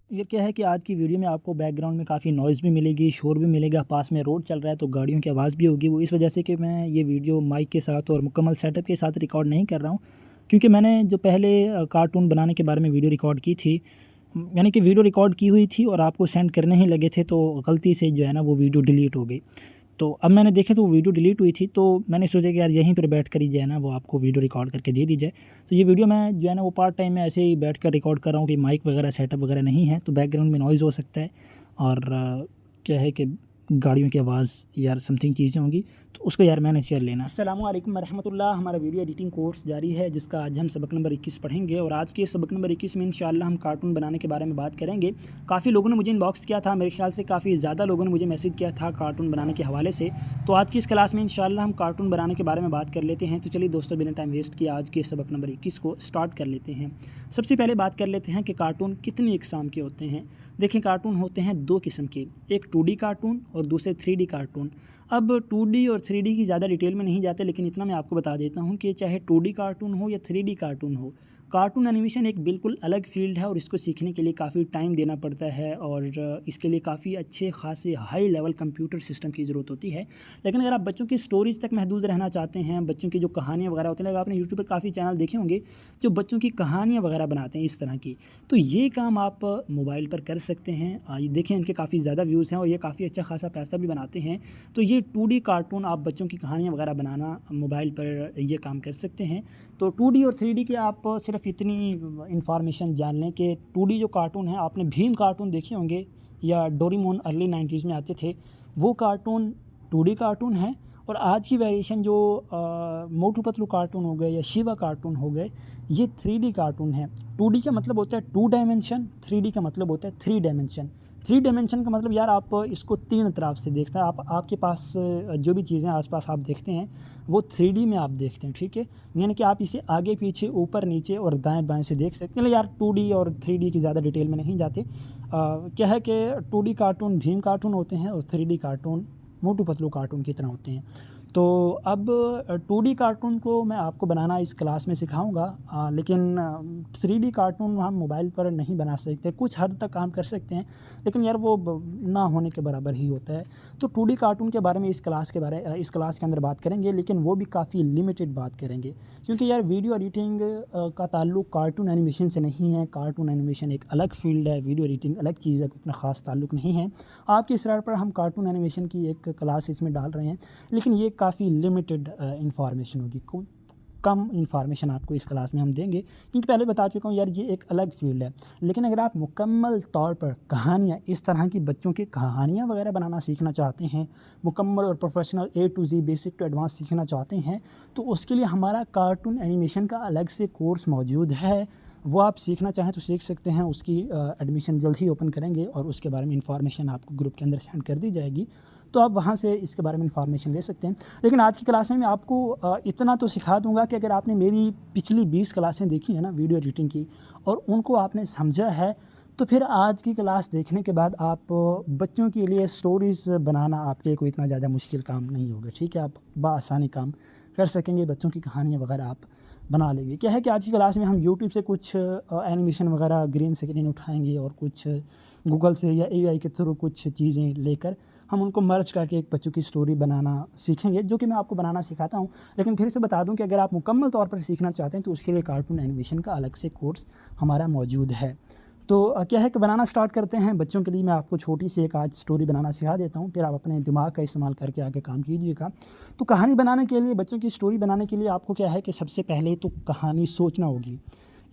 ये क्या है कि आज की वीडियो में आपको बैकग्राउंड में काफ़ी नॉइज़ भी मिलेगी, शोर भी मिलेगा, पास में रोड चल रहा है तो गाड़ियों की आवाज़ भी होगी। वो इस वजह से कि मैं ये वीडियो माइक के साथ और मुकम्मल सेटअप के साथ रिकॉर्ड नहीं कर रहा हूँ, क्योंकि मैंने जो पहले कार्टून बनाने के बारे में वीडियो रिकॉर्ड की थी, यानी कि वीडियो रिकॉर्ड की हुई थी और आपको सेंड करने ही लगे थे, तो गलती से जो है ना वो वीडियो डिलीट हो गई। तो अब मैंने देखा तो वो वीडियो डिलीट हुई थी, तो मैंने सोचा कि यार यहीं पर बैठ कर ही जो है ना वो आपको वीडियो रिकॉर्ड करके दे दी जाए। तो ये वीडियो मैं जो है ना वो पार्ट टाइम में ऐसे ही बैठ कर रिकॉर्ड कर रहा हूँ कि माइक वगैरह सेटअप वगैरह नहीं है, तो बैकग्राउंड में नॉइज़ हो सकता है और क्या है कि गाड़ियों की आवाज़ यार समथिंग चीज़ें होंगी, तो उसको यार मैनेज कर लेना। अस्सलामु अलैकुम रहमतुल्लाह। हमारा वीडियो एडिटिंग कोर्स जारी है, जिसका आज हम सबक नंबर 21 पढ़ेंगे और आज के सबक नंबर 21 में इंशाल्लाह हम कार्टून बनाने के बारे में बात करेंगे। काफ़ी लोगों ने मुझे इनबॉक्स किया था, मेरे ख्याल से काफ़ी ज़्यादा लोगों ने मुझे मैसेज किया था कार्टून बनाने के हवाले से। तो आज की इस क्लास में इंशाल्लाह हम कार्टून बनाने के बारे में बात कर लेते हैं। तो चलिए दोस्तों, बिना टाइम वेस्ट किए आज के सबक नंबर 21 को स्टार्ट कर लेते हैं। सबसे पहले बात कर लेते हैं कि कार्टून कितनी इकसाम के होते हैं। देखिए, कार्टून होते हैं दो किस्म के, एक 2D कार्टून और दूसरे 3D कार्टून। अब 2D और 3D की ज़्यादा डिटेल में नहीं जाते, लेकिन इतना मैं आपको बता देता हूँ कि चाहे 2D कार्टून हो या 3D कार्टून हो, कार्टून एनिमेशन एक बिल्कुल अलग फील्ड है और इसको सीखने के लिए काफ़ी टाइम देना पड़ता है और इसके लिए काफ़ी अच्छे खासे हाई लेवल कंप्यूटर सिस्टम की ज़रूरत होती है। लेकिन अगर आप बच्चों की स्टोरीज़ तक महदूद रहना चाहते हैं, बच्चों की जो कहानियाँ वगैरह होती हैं, अगर आपने यूट्यूब पर काफ़ी चैनल देखे होंगे जो बच्चों की कहानियाँ वगैरह बनाते हैं इस तरह की, तो ये काम आप मोबाइल पर कर सकते हैं। ये देखें, इनके काफ़ी ज़्यादा व्यूज़ हैं और ये काफ़ी अच्छा खासा पैसा भी बनाते हैं। तो ये 2D कार्टून आप बच्चों की कहानियाँ वगैरह बनाना मोबाइल पर ये काम कर सकते हैं। तो 2D और 3D के आप सिर्फ इतनी इन्फॉर्मेशन जान लें कि 2D जो कार्टून है, आपने भीम कार्टून देखे होंगे या डोरेमोन अर्ली 90s में आते थे, वो कार्टून 2D कार्टून है। और आज की वेरिएशन जो मोटू पतलू कार्टून हो गए या शिवा कार्टून हो गए, ये 3D कार्टून है। 2D का मतलब होता है 2 डायमेंशन, 3D का मतलब होता है 3 डायमेंशन। 3 डायमेंशन का मतलब यार आप इसको तीन तरफ से देखते हैं, आपके पास जो भी चीज़ें आसपास आप देखते हैं वो 3D में आप देखते हैं, ठीक है। यानी कि आप इसे आगे पीछे ऊपर नीचे और दाएं बाएं से देख सकते हैं। यार 2D और 3D की ज़्यादा डिटेल में नहीं जाते। क्या है कि 2D कार्टून भीम कार्टून होते हैं और 3D cartoon Motu Patlu cartoon की तरह होते हैं। तो अब 2D कार्टून को मैं आपको बनाना इस क्लास में सिखाऊंगा, लेकिन 3D कार्टून हम मोबाइल पर नहीं बना सकते। कुछ हद तक काम कर सकते हैं, लेकिन यार वो ना होने के बराबर ही होता है। तो 2D कार्टून के बारे में इस क्लास के अंदर बात करेंगे, लेकिन वो भी काफ़ी लिमिटेड बात करेंगे, क्योंकि यार वीडियो एडिटिंग का ताल्लुक कार्टून एनिमेशन से नहीं है। कार्टून एनिमेशन एक अलग फील्ड है, वीडियो एडिटिंग अलग चीज़ है, इतना ख़ास ताल्लुक नहीं है। आपके इसरार पर हम कार्टून एनिमेशन की एक क्लास इसमें डाल रहे हैं, लेकिन ये काफ़ी लिमिटेड इंफॉर्मेशन होगी, कम इंफॉर्मेशन आपको इस क्लास में हम देंगे, क्योंकि पहले बता चुका हूँ यार ये एक अलग फील्ड है। लेकिन अगर आप मुकम्मल तौर पर कहानियाँ, इस तरह की बच्चों की कहानियाँ वगैरह बनाना सीखना चाहते हैं, मुकम्मल और professional A to Z basic to advance सीखना चाहते हैं, तो उसके लिए हमारा कार्टून एनिमेशन का अलग से कोर्स मौजूद है। वो आप सीखना चाहें तो सीख सकते हैं। उसकी एडमिशन जल्द ही ओपन करेंगे और उसके बारे में इंफॉर्मेशन आपको ग्रुप के अंदर सेंड कर दी जाएगी, तो आप वहाँ से इसके बारे में इंफॉर्मेशन ले सकते हैं। लेकिन आज की क्लास में मैं आपको इतना तो सिखा दूंगा कि अगर आपने मेरी पिछली 20 क्लासें देखी हैं ना वीडियो एडिटिंग की, और उनको आपने समझा है, तो फिर आज की क्लास देखने के बाद आप बच्चों के लिए स्टोरीज़ बनाना आपके कोई इतना ज़्यादा मुश्किल काम नहीं होगा, ठीक है। आप बआसानी काम कर सकेंगे, बच्चों की कहानियाँ वगैरह आप बना लेंगे। क्या है कि आज की क्लास में हम यूट्यूब से कुछ एनिमेशन वगैरह ग्रीन स्क्रीन उठाएंगे और कुछ गूगल से या AI के थ्रू कुछ चीज़ें लेकर हम उनको मर्ज करके एक बच्चों की स्टोरी बनाना सीखेंगे, जो कि मैं आपको बनाना सिखाता हूं। लेकिन फिर से बता दूं कि अगर आप मुकम्मल तौर पर सीखना चाहते हैं तो उसके लिए कार्टून एनिमेशन का अलग से कोर्स हमारा मौजूद है। तो क्या है कि बनाना स्टार्ट करते हैं। बच्चों के लिए मैं आपको छोटी सी एक आज स्टोरी बनाना सिखा देता हूं, फिर आप अपने दिमाग का इस्तेमाल करके आगे काम कीजिएगा। तो कहानी बनाने के लिए, बच्चों की स्टोरी बनाने के लिए आपको क्या है कि सबसे पहले तो कहानी सोचना होगी,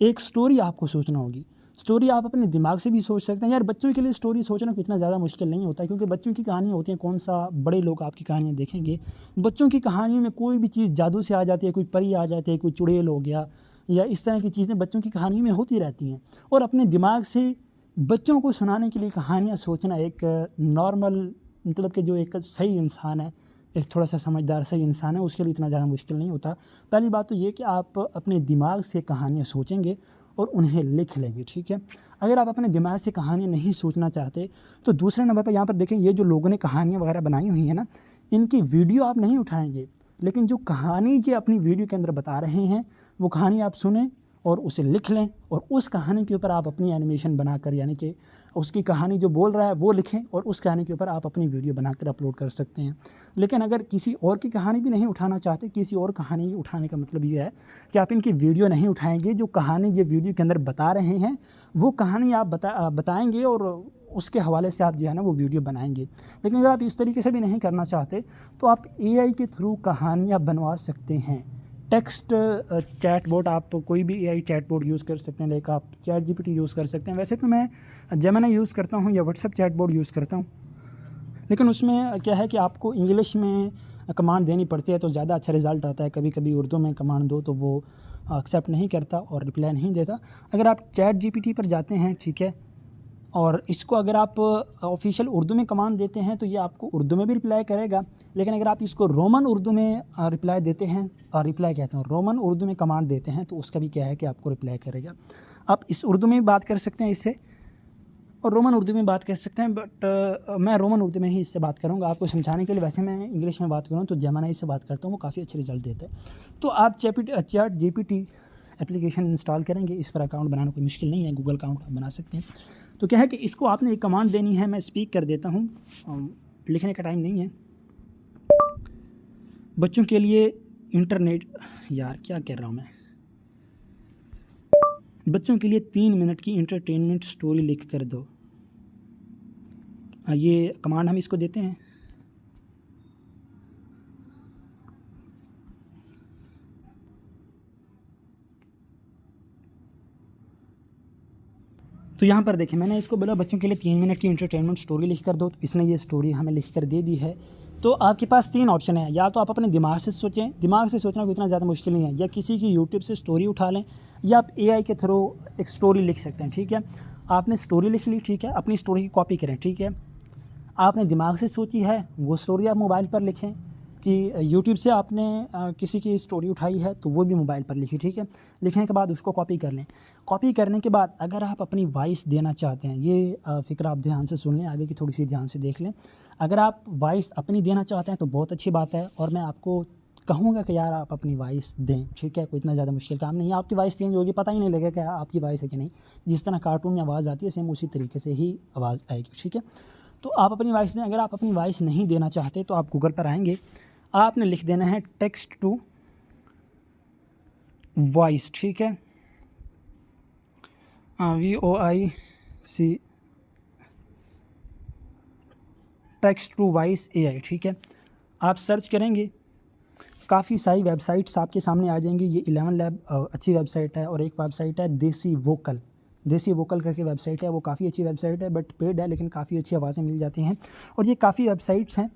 एक स्टोरी आपको सोचना होगी। स्टोरी आप अपने दिमाग से भी सोच सकते हैं। यार बच्चों के लिए स्टोरी सोचना इतना ज़्यादा मुश्किल नहीं होता, क्योंकि बच्चों की कहानियाँ होती हैं, कौन सा बड़े लोग आपकी कहानियाँ देखेंगे। बच्चों की कहानियों में कोई भी चीज़ जादू से आ जाती है, कोई परी आ जाती है, कोई चुड़ैल हो गया, या इस तरह की चीज़ें बच्चों की कहानियों में होती रहती हैं। और अपने दिमाग से बच्चों को सुनाने के लिए कहानियाँ सोचना एक नॉर्मल, मतलब कि जो एक सही इंसान है, एक थोड़ा सा समझदार सही इंसान है, उसके लिए इतना ज़्यादा मुश्किल नहीं होता। पहली बात तो ये कि आप अपने दिमाग से कहानियाँ सोचेंगे और उन्हें लिख लेंगे, ठीक है। अगर आप अपने दिमाग से कहानियाँ नहीं सोचना चाहते, तो दूसरे नंबर पर यहाँ पर देखें, ये जो लोगों ने कहानियाँ वगैरह बनाई हुई हैं ना, इनकी वीडियो आप नहीं उठाएंगे, लेकिन जो कहानी ये अपनी वीडियो के अंदर बता रहे हैं वो कहानी आप सुने और उसे लिख लें और उस कहानी के ऊपर आप अपनी एनिमेशन बनाकर, यानी कि उसकी कहानी जो बोल रहा है वो लिखें और उस कहानी के ऊपर आप अपनी वीडियो बनाकर अपलोड कर सकते हैं। लेकिन अगर किसी और की कहानी भी नहीं उठाना चाहते, किसी और कहानी उठाने का मतलब ये है कि आप इनकी वीडियो नहीं उठाएंगे, जो कहानी ये वीडियो के अंदर बता रहे हैं वो कहानी आप बताएंगे और उसके हवाले से आप जो है ना वो वीडियो बनाएंगे। लेकिन अगर आप इस तरीके से भी नहीं करना चाहते तो आप AI के थ्रू कहानियाँ बनवा सकते हैं। टेक्स्ट चैटबॉट, आप कोई भी AI चैटबॉट यूज़ कर सकते हैं, लाइक आप ChatGPT यूज़ कर सकते हैं। वैसे तो मैं जेमिनी यूज़ करता हूँ या व्हाट्सएप चैटबॉट यूज़ करता हूँ, लेकिन उसमें क्या है कि आपको इंग्लिश में कमांड देनी पड़ती है तो ज़्यादा अच्छा रिज़ल्ट आता है। कभी कभी उर्दू में कमांड दो तो वो एक्सेप्ट नहीं करता और रिप्लाई नहीं देता। अगर आप ChatGPT पर जाते हैं, ठीक है, और इसको अगर आप ऑफिशियल उर्दू में कमांड देते हैं तो ये आपको उर्दू में भी रिप्लाई करेगा। लेकिन अगर आप इसको रोमन उर्दू में रिप्लाई देते हैं, और रिप्लाई कहते हैं रोमन उर्दू में कमांड देते हैं, तो उसका भी क्या है कि आपको रिप्लाई करेगा। आप इस उर्दू में भी बात कर सकते हैं इससे और रोमन उर्दू में बात कर सकते हैं, बट मैं रोमन उर्दू में ही इससे बात करूंगा आपको समझाने के लिए। वैसे मैं इंग्लिश में बात करूँ तो जेमिनी से बात करता हूँ, वो काफ़ी अच्छे रिज़ल्ट देते हैं। तो आप ChatGPT एप्लीकेशन इंस्टॉल करेंगे, इस पर अकाउंट बनाना कोई मुश्किल नहीं है, गूगल अकाउंट आप बना सकते हैं। तो क्या है कि इसको आपने एक कमांड देनी है, मैं स्पीक कर देता हूँ, लिखने का टाइम नहीं है। बच्चों के लिए इंटरनेट, यार क्या कह रहा हूँ मैं, बच्चों के लिए 3 मिनट की इंटरटेनमेंट स्टोरी लिख कर दो। ये कमांड हम इसको देते हैं। तो यहाँ पर देखिए मैंने इसको बोला बच्चों के लिए 3 मिनट की इंटरटेनमेंट स्टोरी लिख कर दो, तो इसने ये स्टोरी हमें लिख कर दे दी है। तो आपके पास 3 ऑप्शन है, या तो आप अपने दिमाग से सोचें, दिमाग से सोचना कोई इतना ज़्यादा मुश्किल नहीं है, या किसी की यूट्यूब से स्टोरी उठा लें, या आप AI के थ्रू एक स्टोरी लिख सकते हैं। ठीक है, आपने स्टोरी लिख ली, ठीक है, अपनी स्टोरी की कॉपी करें। ठीक है, आपने दिमाग से सोची है वो स्टोरी आप मोबाइल पर लिखें, कि यूट्यूब से आपने किसी की स्टोरी उठाई है तो वो भी मोबाइल पर लिखी। ठीक है, लिखने के बाद उसको कॉपी कर लें। कॉपी करने के बाद अगर आप अपनी वॉइस देना चाहते हैं, ये फ़िक्र आप ध्यान से सुन लें, आगे की थोड़ी सी ध्यान से देख लें। अगर आप वॉइस अपनी देना चाहते हैं तो बहुत अच्छी बात है, और मैं आपको कहूँगा कि यार आप अपनी वॉइस दें। ठीक है, कोई इतना ज़्यादा मुश्किल काम नहीं है, आपकी वॉइस चेंज होगी, पता ही नहीं लगेगा कि आपकी वॉइस है कि नहीं। जिस तरह कार्टून में आवाज़ आती है सेम उसी तरीके से ही आवाज़ आएगी। ठीक है, तो आप अपनी वॉइस दें। अगर आप अपनी वॉइस नहीं देना चाहते तो आप गूगल पर आएंगे, आपने लिख देना है टेक्स्ट टू वॉइस। ठीक है, VOIC, text to voice AI। ठीक है, आप सर्च करेंगे, काफ़ी सारी वेबसाइट्स आपके सामने आ जाएंगी। ये 11 लैब अच्छी वेबसाइट है, और एक वेबसाइट है देसी वोकल करके वेबसाइट है, वो काफ़ी अच्छी वेबसाइट है, बट पेड है, लेकिन काफ़ी अच्छी आवाज़ें मिल जाती हैं। और ये काफ़ी वेबसाइट्स हैं,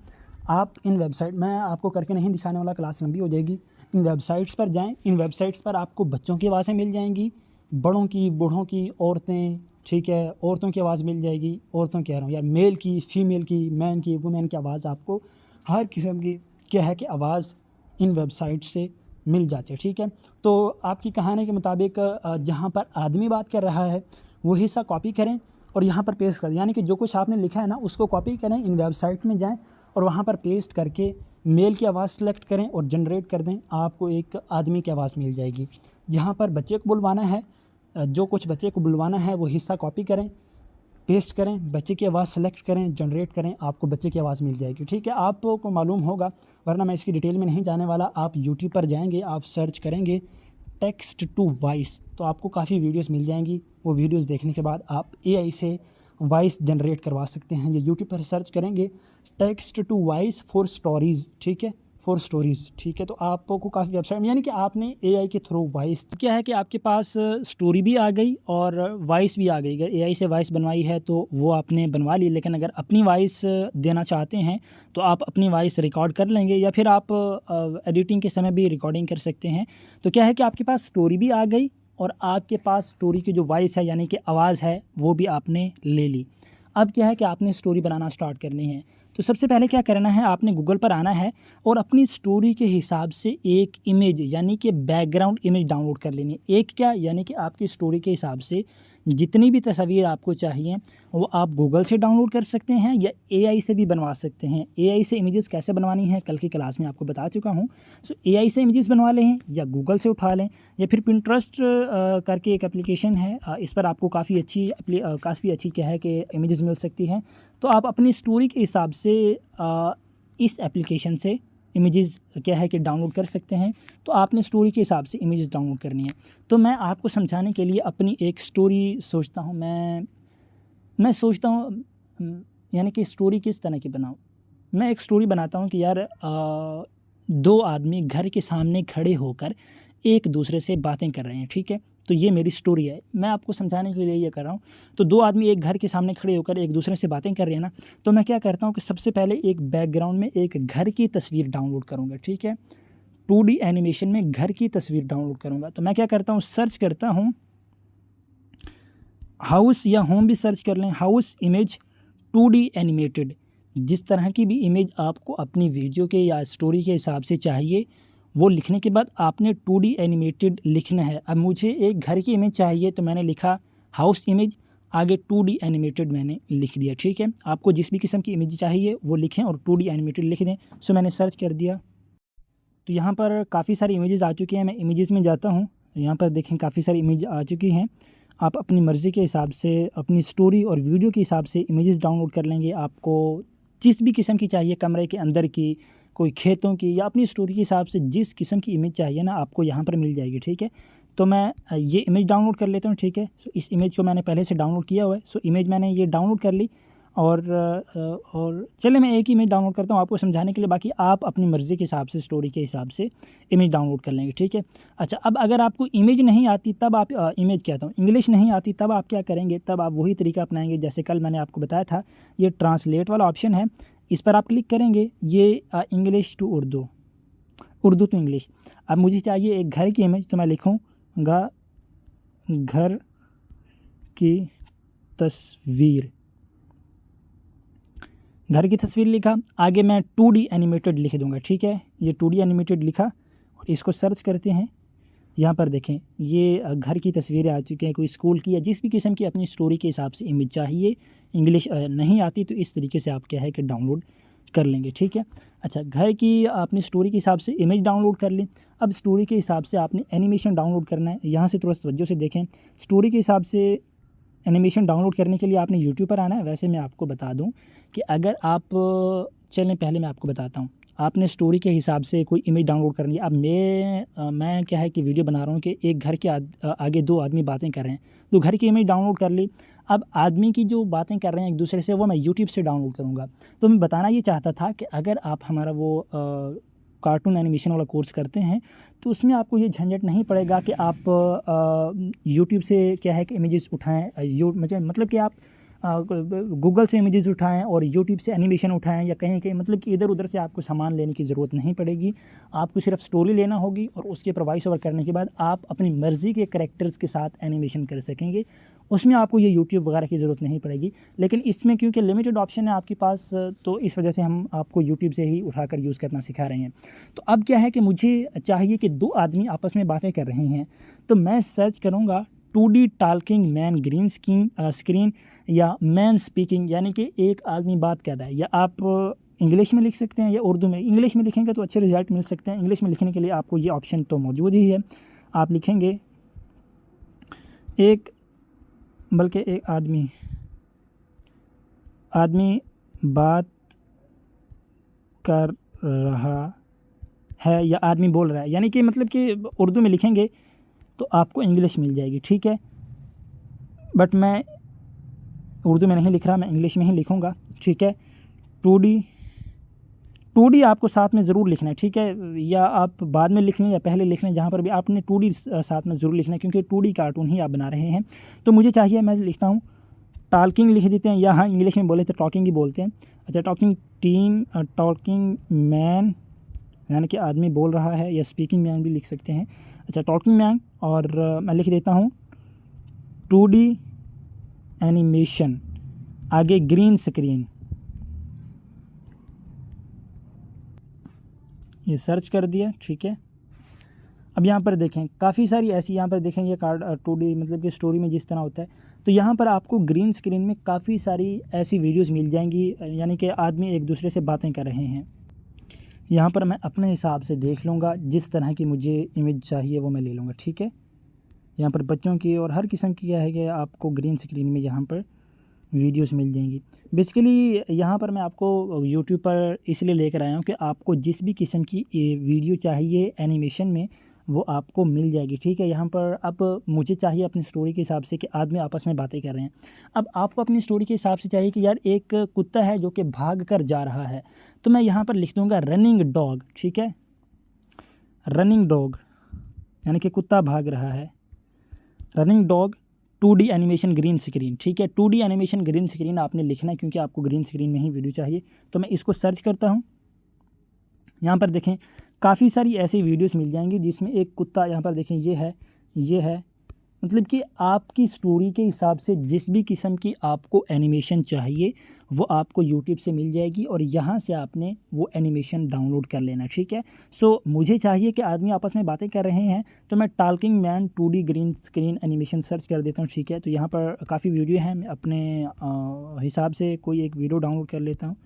आप इन वेबसाइट, मैं आपको करके नहीं दिखाने वाला, क्लास लंबी हो जाएगी। इन वेबसाइट्स पर जाएं, इन वेबसाइट्स पर आपको बच्चों की आवाज़ें मिल जाएंगी, बड़ों की, बूढ़ों की, औरतें, ठीक है, औरतों की आवाज़ मिल जाएगी, औरतों कह रहा हूँ यार, मेल की, फीमेल की, मैन की, वुमेन की आवाज़, आपको हर किस्म की क्या है कि आवाज़ इन वेबसाइट से मिल जाती है। ठीक है, तो आपकी कहानी के मुताबिक जहाँ पर आदमी बात कर रहा है वो हिस्सा कॉपी करें और यहाँ पर पेस्ट करें, यानी कि जो कुछ आपने लिखा है ना उसको कॉपी करें, इन वेबसाइट में जाएं और वहाँ पर पेस्ट करके मेल की आवाज़ सेलेक्ट करें और जनरेट कर दें, आपको एक आदमी की आवाज़ मिल जाएगी। जहाँ पर बच्चे को बुलवाना है, जो कुछ बच्चे को बुलवाना है वो हिस्सा कॉपी करें, पेस्ट करें, बच्चे की आवाज़ सेलेक्ट करें, जनरेट करें, आपको बच्चे की आवाज़ मिल जाएगी। ठीक है, आपको मालूम होगा, वरना मैं इसकी डिटेल में नहीं जाने वाला। आप यूट्यूब पर जाएंगे, आप सर्च करेंगे टेक्स्ट टू वॉइस, तो आपको काफ़ी वीडियोस मिल जाएंगी। वो वीडियोस देखने के बाद आप AI से वॉइस जनरेट करवा सकते हैं। ये यूट्यूब पर सर्च करेंगे text to voice for stories, ठीक है, फॉर स्टोरीज़। ठीक है, तो आपको काफ़ी वेबसाइट, यानी कि आपने AI के थ्रू वॉइस, क्या है कि आपके पास स्टोरी भी आ गई और वॉइस भी आ गई। अगर AI से वॉइस बनवाई है तो वो आपने बनवा ली, लेकिन अगर अपनी वॉइस देना चाहते हैं तो आप अपनी वॉइस रिकॉर्ड कर लेंगे, या फिर आप एडिटिंग के समय भी रिकॉर्डिंग कर सकते हैं। तो क्या है कि आपके पास स्टोरी भी आ गई और आपके पास स्टोरी की जो वॉइस है यानी कि आवाज़ है वो भी आपने ले ली। अब क्या है कि आपने स्टोरी बनाना स्टार्ट करनी है। तो सबसे पहले क्या करना है, आपने गूगल पर आना है और अपनी स्टोरी के हिसाब से एक इमेज यानी कि बैकग्राउंड इमेज डाउनलोड कर लेनी है। एक क्या, यानी कि आपकी स्टोरी के हिसाब से जितनी भी तस्वीर आपको चाहिए वो आप गूगल से डाउनलोड कर सकते हैं या एआई से भी बनवा सकते हैं। एआई से इमेजेस कैसे बनवानी है कल की क्लास में आपको बता चुका हूँ। सो एआई से इमेजेस बनवा लें या गूगल से उठा लें या फिर पिंटरेस्ट करके एक एप्लीकेशन है, इस पर आपको काफ़ी अच्छी क्या है कि इमेजेस मिल सकती हैं। तो आप अपनी स्टोरी के हिसाब से इस एप्लीकेशन से इमेजेस क्या है कि डाउनलोड कर सकते हैं। तो आपने स्टोरी के हिसाब से इमेजेस डाउनलोड करनी है। तो मैं आपको समझाने के लिए अपनी एक स्टोरी सोचता हूँ, मैं सोचता हूँ यानी कि स्टोरी किस तरह की बनाऊँ। मैं एक स्टोरी बनाता हूँ कि यार दो आदमी घर के सामने खड़े होकर एक दूसरे से बातें कर रहे हैं, ठीक है। तो ये मेरी स्टोरी है, मैं आपको समझाने के लिए ये कर रहा हूँ। तो दो आदमी एक घर के सामने खड़े होकर एक दूसरे से बातें कर रहे हैं ना, तो मैं क्या करता हूँ कि सबसे पहले एक बैकग्राउंड में एक घर की तस्वीर डाउनलोड करूँगा, ठीक है। 2D एनिमेशन में घर की तस्वीर डाउनलोड करूँगा। तो मैं क्या करता हूँ, सर्च करता हूँ हाउस या होम भी सर्च कर लें, हाउस इमेज 2D एनिमेटेड। जिस तरह की भी इमेज आपको अपनी वीडियो के या स्टोरी के हिसाब से चाहिए वो लिखने के बाद आपने 2D एनिमेटेड लिखना है। अब मुझे एक घर की इमेज चाहिए तो मैंने लिखा हाउस इमेज, आगे 2D एनिमेटेड मैंने लिख दिया, ठीक है। आपको जिस भी किस्म की इमेज चाहिए वो लिखें और 2D एनिमेटेड लिख दें। सो मैंने सर्च कर दिया तो यहाँ पर काफ़ी सारी इमेजेस आ चुकी हैं। मैं इमेजेस में जाता हूँ, यहाँ पर देखें काफ़ी सारी इमेज आ चुकी हैं। आप अपनी मर्ज़ी के हिसाब से अपनी स्टोरी और वीडियो के हिसाब से इमेजेस डाउनलोड कर लेंगे। आपको जिस भी किस्म की चाहिए, कमरे के अंदर की, कोई खेतों की, या अपनी स्टोरी के हिसाब से जिस किस्म की इमेज चाहिए ना आपको यहाँ पर मिल जाएगी, ठीक है। तो मैं ये इमेज डाउनलोड कर लेता हूँ, ठीक है। सो इस इमेज को मैंने पहले से डाउनलोड किया हुआ है। सो इमेज मैंने ये डाउनलोड कर ली और चले मैं एक ही इमेज डाउनलोड करता हूँ आपको समझाने के लिए, बाकी आप अपनी मर्ज़ी के हिसाब से स्टोरी के हिसाब से इमेज डाउनलोड कर लेंगे, ठीक है। अच्छा, अब अगर आपको इमेज नहीं आती तब आप इमेज कहता हूँ इंग्लिश नहीं आती तब आप क्या करेंगे, तब आप वही तरीका अपनाएंगे जैसे कल मैंने आपको बताया था। ये ट्रांसलेट वाला ऑप्शन है, इस पर आप क्लिक करेंगे। ये English to Urdu, Urdu to English. अब मुझे चाहिए एक घर की इमेज, तो मैं लिखूँगा घर की तस्वीर, घर की तस्वीर लिखा, आगे मैं 2D एनिमेटेड लिख दूंगा, ठीक है। ये 2D एनिमेटेड लिखा और इसको सर्च करते हैं। यहाँ पर देखें ये घर की तस्वीरें आ चुकी हैं, कोई स्कूल की या जिस भी किस्म की अपनी स्टोरी के हिसाब से इमेज चाहिए। इंग्लिश नहीं आती तो इस तरीके से आप क्या है कि डाउनलोड कर लेंगे, ठीक है। अच्छा, घर की अपनी स्टोरी के हिसाब से इमेज डाउनलोड कर लें। अब स्टोरी के हिसाब से आपने एनिमेशन डाउनलोड करना है। यहाँ से थोड़ा तवज्जो से देखें, स्टोरी के हिसाब से एनिमेशन डाउनलोड करने के लिए आपने यूट्यूब पर आना है। वैसे मैं आपको बता दूं कि अगर आप चलें पहले मैं आपको बताता हूं, आपने स्टोरी के हिसाब से कोई इमेज डाउनलोड करनी है। अब मैं क्या है कि वीडियो बना रहा हूं कि एक घर के आगे दो आदमी बातें कर रहे हैं, तो घर की इमेज डाउनलोड कर ली। अब आदमी की जो बातें कर रहे हैं एक दूसरे से वो मैं यूट्यूब से डाउनलोड करूँगा। तो मैं बताना ये चाहता था कि अगर आप हमारा वो कार्टून एनिमेशन वाला कोर्स करते हैं तो उसमें आपको ये झंझट नहीं पड़ेगा कि आप यूट्यूब से क्या है कि इमेजेस उठाएं, मतलब कि आप गूगल से इमेजेस उठाएं और यूट्यूब से एनिमेशन उठाएं या कहीं कहीं मतलब कि इधर उधर से आपको सामान लेने की ज़रूरत नहीं पड़ेगी। आपको सिर्फ स्टोरी लेना होगी और उसके ऊपर वॉइस ओवर करने के बाद आप अपनी मर्ज़ी के कैरेक्टर्स के साथ एनिमेशन कर सकेंगे। उसमें आपको ये यूट्यूब वगैरह की ज़रूरत नहीं पड़ेगी। लेकिन इसमें क्योंकि लिमिटेड ऑप्शन है आपके पास, तो इस वजह से हम आपको यूट्यूब से ही उठाकर यूज़ करना सिखा रहे हैं। तो अब क्या है कि मुझे चाहिए कि दो आदमी आपस में बातें कर रहे हैं, तो मैं सर्च करूँगा 2D talking man green screen या मैन स्पीकिंग, यानी कि एक आदमी बात कर रहा है। या आप इंग्लिश में लिख सकते हैं या उर्दू में। इंग्लिश में लिखेंगे तो अच्छे रिजल्ट मिल सकते हैं। इंग्लिश में लिखने के लिए आपको ये ऑप्शन तो मौजूद ही है। आप लिखेंगे एक आदमी बात कर रहा है या आदमी बोल रहा है, यानी कि मतलब कि उर्दू में लिखेंगे तो आपको इंग्लिश मिल जाएगी, ठीक है। बट मैं उर्दू में नहीं लिख रहा, मैं इंग्लिश में ही लिखूँगा, ठीक है। 2D आपको साथ में ज़रूर लिखना है, ठीक है। या आप बाद में लिख लें या पहले लिख लें, जहाँ पर भी आपने 2D साथ में ज़रूर लिखना है क्योंकि 2D कार्टून ही आप बना रहे हैं। तो मुझे चाहिए, मैं लिखता हूँ टॉकिंग लिख देते हैं, या हाँ इंग्लिश में बोले तो टॉकिंग ही बोलते हैं। अच्छा, टॉकिंग मैन यानी कि आदमी बोल रहा है, या स्पीकिंग मैन भी लिख सकते हैं। अच्छा, टॉकिंग मैन, और मैं लिख देता हूँ 2D एनिमेशन, आगे ग्रीन स्क्रीन। ये सर्च कर दिया, ठीक है। अब यहाँ पर देखें काफ़ी सारी ऐसी, यहाँ पर देखें ये 2D मतलब कि स्टोरी में जिस तरह होता है, तो यहाँ पर आपको ग्रीन स्क्रीन में काफ़ी सारी ऐसी वीडियोस मिल जाएंगी, यानी कि आदमी एक दूसरे से बातें कर रहे हैं। यहाँ पर मैं अपने हिसाब से देख लूँगा, जिस तरह की मुझे इमेज चाहिए वो मैं ले लूँगा, ठीक है। यहाँ पर बच्चों की और हर किस्म की क्या है कि आपको ग्रीन स्क्रीन में यहाँ पर वीडियोस मिल जाएंगी। बेसिकली यहाँ पर मैं आपको यूट्यूब पर इसलिए लेकर आया हूँ कि आपको जिस भी किस्म की वीडियो चाहिए एनिमेशन में वो आपको मिल जाएगी, ठीक है। यहाँ पर अब मुझे चाहिए अपनी स्टोरी के हिसाब से कि आदमी आपस में बातें कर रहे हैं। अब आपको अपनी स्टोरी के हिसाब से चाहिए कि यार एक कुत्ता है जो कि भाग कर जा रहा है, तो मैं यहाँ पर लिख दूँगा रनिंग डॉग, ठीक है। रनिंग डॉग यानी कि कुत्ता भाग रहा है। Running dog 2D animation green screen, ठीक है। 2D एनिमेशन ग्रीन स्क्रीन आपने लिखना है क्योंकि आपको ग्रीन स्क्रीन में ही वीडियो चाहिए। तो मैं इसको सर्च करता हूँ। यहाँ पर देखें काफ़ी सारी ऐसी वीडियोस मिल जाएंगी जिसमें एक कुत्ता, यहाँ पर देखें ये है मतलब कि आपकी स्टोरी के हिसाब से जिस भी किस्म की आपको एनिमेशन चाहिए वो आपको यूट्यूब से मिल जाएगी और यहाँ से आपने वो एनिमेशन डाउनलोड कर लेना, ठीक है। सो मुझे चाहिए कि आदमी आपस में बातें कर रहे हैं, तो मैं talking man 2D green screen animation search कर देता हूँ, ठीक है। तो यहाँ पर काफ़ी वीडियो हैं, मैं अपने हिसाब से कोई एक वीडियो डाउनलोड कर लेता हूँ।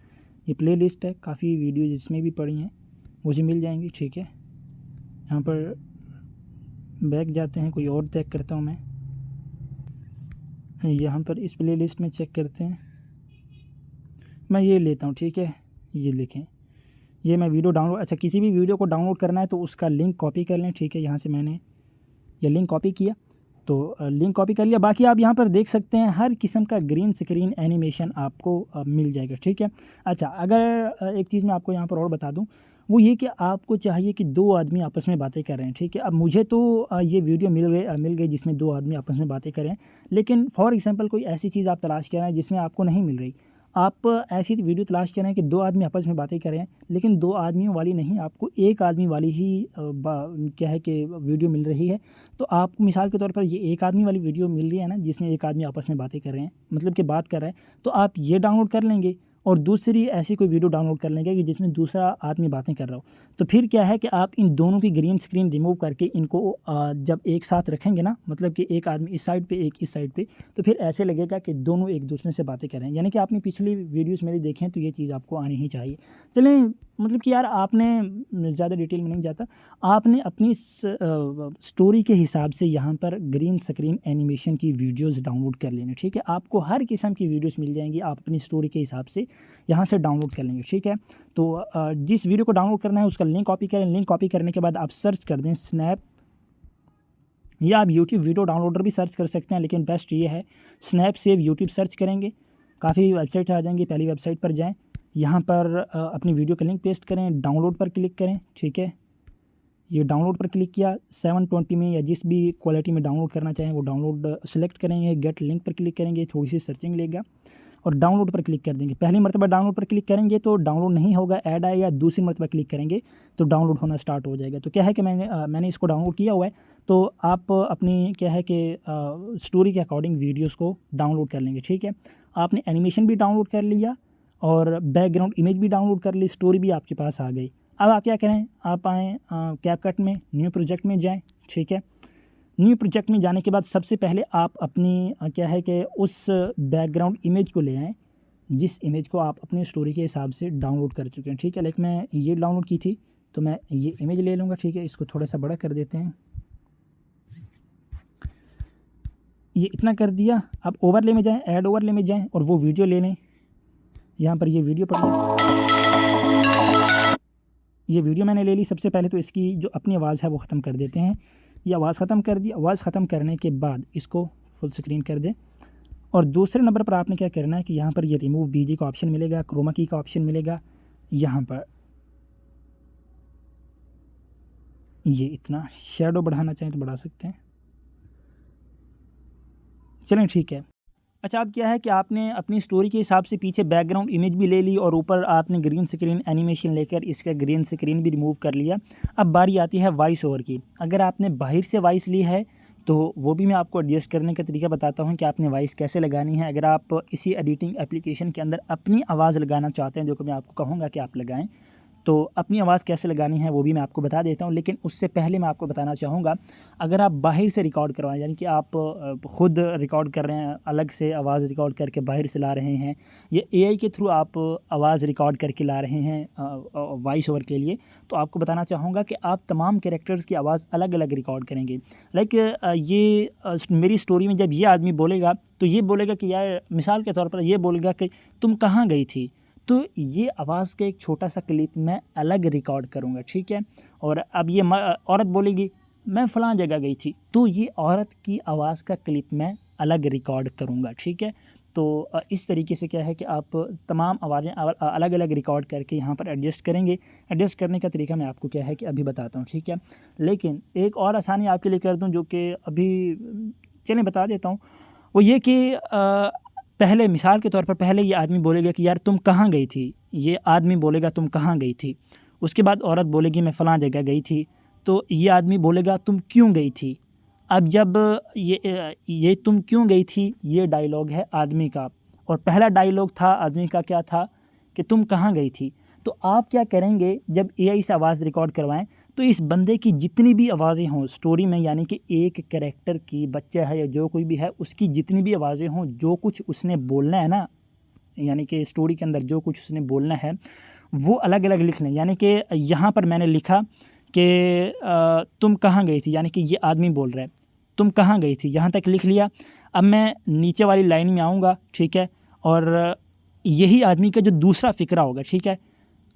ये प्ले लिस्ट है, काफ़ी वीडियो जिसमें भी पड़ी हैं मुझे मिल जाएंगी, ठीक है। यहाँ पर बैक जाते हैं, कोई और चेक करता हूँ मैं। यहाँ पर इस प्ले लिस्ट में चेक करते हैं, मैं ये लेता हूँ, ठीक है। ये लिखें, ये मैं वीडियो डाउनलोड, अच्छा किसी भी वीडियो को डाउनलोड करना है तो उसका लिंक कॉपी कर लें, ठीक है। यहाँ से मैंने ये लिंक कॉपी किया, तो लिंक कॉपी कर लिया। बाकी आप यहाँ पर देख सकते हैं हर किस्म का ग्रीन स्क्रीन एनिमेशन आपको मिल जाएगा, ठीक है। अच्छा, अगर एक चीज़ मैं आपको यहाँ पर और बता दूँ, वो ये कि आपको चाहिए कि दो आदमी आपस में बातें कर रहे हैं, ठीक है। अब मुझे तो ये वीडियो मिल गई जिसमें दो आदमी आपस में बातें कर रहे हैं, लेकिन फॉर एग्जांपल कोई ऐसी चीज़ आप तलाश कर रहे हैं जिसमें आपको नहीं मिल रही। आप ऐसी वीडियो तलाश कर रहे हैं कि दो आदमी आपस में बातें कर रहे हैं, लेकिन दो आदमियों वाली नहीं, आपको एक आदमी वाली ही क्या है कि वीडियो मिल रही है। तो आपको मिसाल के तौर पर ये एक आदमी वाली वीडियो मिल रही है ना, जिसमें एक आदमी आपस में बातें कर रहे हैं, मतलब कि बात कर रहा है, तो आप ये डाउनलोड कर लेंगे और दूसरी ऐसी कोई वीडियो डाउनलोड कर लेंगे कि जिसमें दूसरा आदमी बातें कर रहा हो। तो फिर क्या है कि आप इन दोनों की ग्रीन स्क्रीन रिमूव करके इनको जब एक साथ रखेंगे ना, मतलब कि एक आदमी इस साइड पे एक इस साइड पे, तो फिर ऐसे लगेगा कि दोनों एक दूसरे से बातें कर रहे हैं। यानी कि आपने पिछली वीडियोस मेरी देखें तो ये चीज़ आपको आनी ही चाहिए। चलें, मतलब कि यार आपने ज़्यादा डिटेल में नहीं जाता, आपने अपनी स्टोरी के हिसाब से यहाँ पर ग्रीन स्क्रीन एनिमेशन की वीडियोस डाउनलोड कर लेना, ठीक है। आपको हर किस्म की वीडियोस मिल जाएंगी, आप अपनी स्टोरी के हिसाब से यहाँ से डाउनलोड कर लेंगे, ठीक है। तो जिस वीडियो को डाउनलोड करना है उसका लिंक कॉपी करें। लिंक कॉपी करने के बाद आप सर्च कर दें स्नैप, या आप यूट्यूब वीडियो डाउनलोडर भी सर्च कर सकते हैं, लेकिन बेस्ट ये है स्नैप सेव यूट्यूब सर्च करेंगे, काफ़ी वेबसाइट आ जाएंगी। पहली वेबसाइट पर जाएँ, यहाँ पर अपनी वीडियो का लिंक पेस्ट करें, डाउनलोड पर क्लिक करें, ठीक है। ये डाउनलोड पर क्लिक किया, 720 में या जिस भी क्वालिटी में डाउनलोड करना चाहें वो डाउनलोड सेलेक्ट करेंगे, गेट लिंक पर क्लिक करेंगे, थोड़ी सी सर्चिंग लेगा और डाउनलोड पर क्लिक कर देंगे। पहली मरतबा डाउनलोड पर क्लिक करेंगे तो डाउनलोड नहीं होगा, ऐड आएगा। दूसरी मरतबा क्लिक करेंगे तो डाउनलोड होना स्टार्ट हो जाएगा। तो क्या है कि मैंने इसको डाउनलोड किया हुआ है, तो आप अपनी क्या है कि स्टोरी के अकॉर्डिंग वीडियोस को डाउनलोड कर लेंगे, ठीक है। आपने एनिमेशन भी डाउनलोड कर लिया और बैकग्राउंड इमेज भी डाउनलोड कर ली, स्टोरी भी आपके पास आ गई। अब आप क्या करें, आप आएँ कैपकट में, न्यू प्रोजेक्ट में जाएँ, ठीक है। न्यू प्रोजेक्ट में जाने के बाद सबसे पहले आप अपनी क्या है कि उस बैकग्राउंड इमेज को ले आएँ जिस इमेज को आप अपनी स्टोरी के हिसाब से डाउनलोड कर चुके हैं, ठीक है। लाइक मैं ये डाउनलोड की थी तो मैं ये इमेज ले लूँगा, ठीक है। इसको थोड़ा सा बड़ा कर देते हैं, ये इतना कर दिया। अब ओवरले में जाएं, ऐड ओवरले में जाएं और वो वीडियो ले लें। यहाँ पर ये वीडियो पड़ी है, ये वीडियो मैंने ले ली। सबसे पहले तो इसकी जो अपनी आवाज़ है वो ख़त्म कर देते हैं। ये आवाज़ ख़त्म कर दी। आवाज़ ख़त्म करने के बाद इसको फुल स्क्रीन कर दें और दूसरे नंबर पर आपने क्या करना है कि यहाँ पर ये रिमूव बीजी का ऑप्शन मिलेगा, क्रोमा की का ऑप्शन मिलेगा। यहाँ पर ये इतना शेडो बढ़ाना चाहें तो बढ़ा सकते हैं, चलें ठीक है। अच्छा, अब क्या है कि आपने अपनी स्टोरी के हिसाब से पीछे बैकग्राउंड इमेज भी ले ली और ऊपर आपने ग्रीन स्क्रीन एनिमेशन लेकर इसका ग्रीन स्क्रीन भी रिमूव कर लिया। अब बारी आती है वॉइस ओवर की। अगर आपने बाहर से वॉइस ली है तो वो भी मैं आपको एडजस्ट करने का तरीका बताता हूँ कि आपने वॉइस कैसे लगानी है। अगर आप इसी एडिटिंग एप्लीकेशन के अंदर अपनी आवाज़ लगाना चाहते हैं, जो कि मैं आपको कहूँगा कि आप लगाएँ, तो अपनी आवाज़ कैसे लगानी है वो भी मैं आपको बता देता हूँ। लेकिन उससे पहले मैं आपको बताना चाहूँगा, अगर आप बाहर से रिकॉर्ड करवाएं, यानी कि आप ख़ुद रिकॉर्ड कर रहे हैं, अलग से आवाज़ रिकॉर्ड करके बाहर से ला रहे हैं, या एआई के थ्रू आप आवाज़ रिकॉर्ड करके ला रहे हैं वॉइस ओवर के लिए, तो आपको बताना चाहूँगा कि आप तमाम कैरेक्टर्स की आवाज़ अलग अलग रिकॉर्ड करेंगे। लाइक मेरी स्टोरी में जब ये आदमी बोलेगा तो ये बोलेगा कि यार, मिसाल के तौर पर ये बोलेगा कि तुम कहाँ गई थी, तो ये आवाज़ का एक छोटा सा क्लिप मैं अलग रिकॉर्ड करूँगा, ठीक है। और अब ये औरत बोलेगी मैं फ़लाँ जगह गई थी, तो ये औरत की आवाज़ का क्लिप मैं अलग रिकॉर्ड करूँगा, ठीक है। तो इस तरीके से क्या है कि आप तमाम आवाज़ें अलग अलग रिकॉर्ड करके यहाँ पर एडजस्ट करेंगे। एडजस्ट करने का तरीका मैं आपको क्या है कि अभी बताता हूँ, ठीक है। लेकिन एक और आसानी आपके लिए कर दूँ, जो कि अभी चलें बता देता हूँ। वो ये कि पहले मिसाल के तौर पर पहले ये आदमी बोलेगा कि यार तुम कहाँ गई थी, ये आदमी बोलेगा तुम कहाँ गई थी। उसके बाद औरत बोलेगी मैं फ़लाँ जगह गई थी, तो ये आदमी बोलेगा तुम क्यों गई थी। अब जब ये तुम क्यों गई थी, ये डायलॉग है आदमी का, और पहला डायलॉग था आदमी का, क्या था कि तुम कहाँ गई थी। तो आप क्या करेंगे, जब एआई से आवाज़ रिकॉर्ड करवाएं तो इस बंदे की जितनी भी आवाज़ें हों स्टोरी में, यानी कि एक कैरेक्टर की, बच्चा है या जो कोई भी है, उसकी जितनी भी आवाज़ें हों, जो कुछ उसने बोलना है ना, यानी कि स्टोरी के अंदर जो कुछ उसने बोलना है वो अलग अलग लिख लें। यानी कि यहाँ पर मैंने लिखा कि तुम कहाँ गई थी, यानी कि ये आदमी बोल रहा है तुम कहाँ गई थी, यहाँ तक लिख लिया। अब मैं नीचे वाली लाइन में आऊँगा, ठीक है, और यही आदमी का जो दूसरा फ़िक्रा होगा, ठीक है।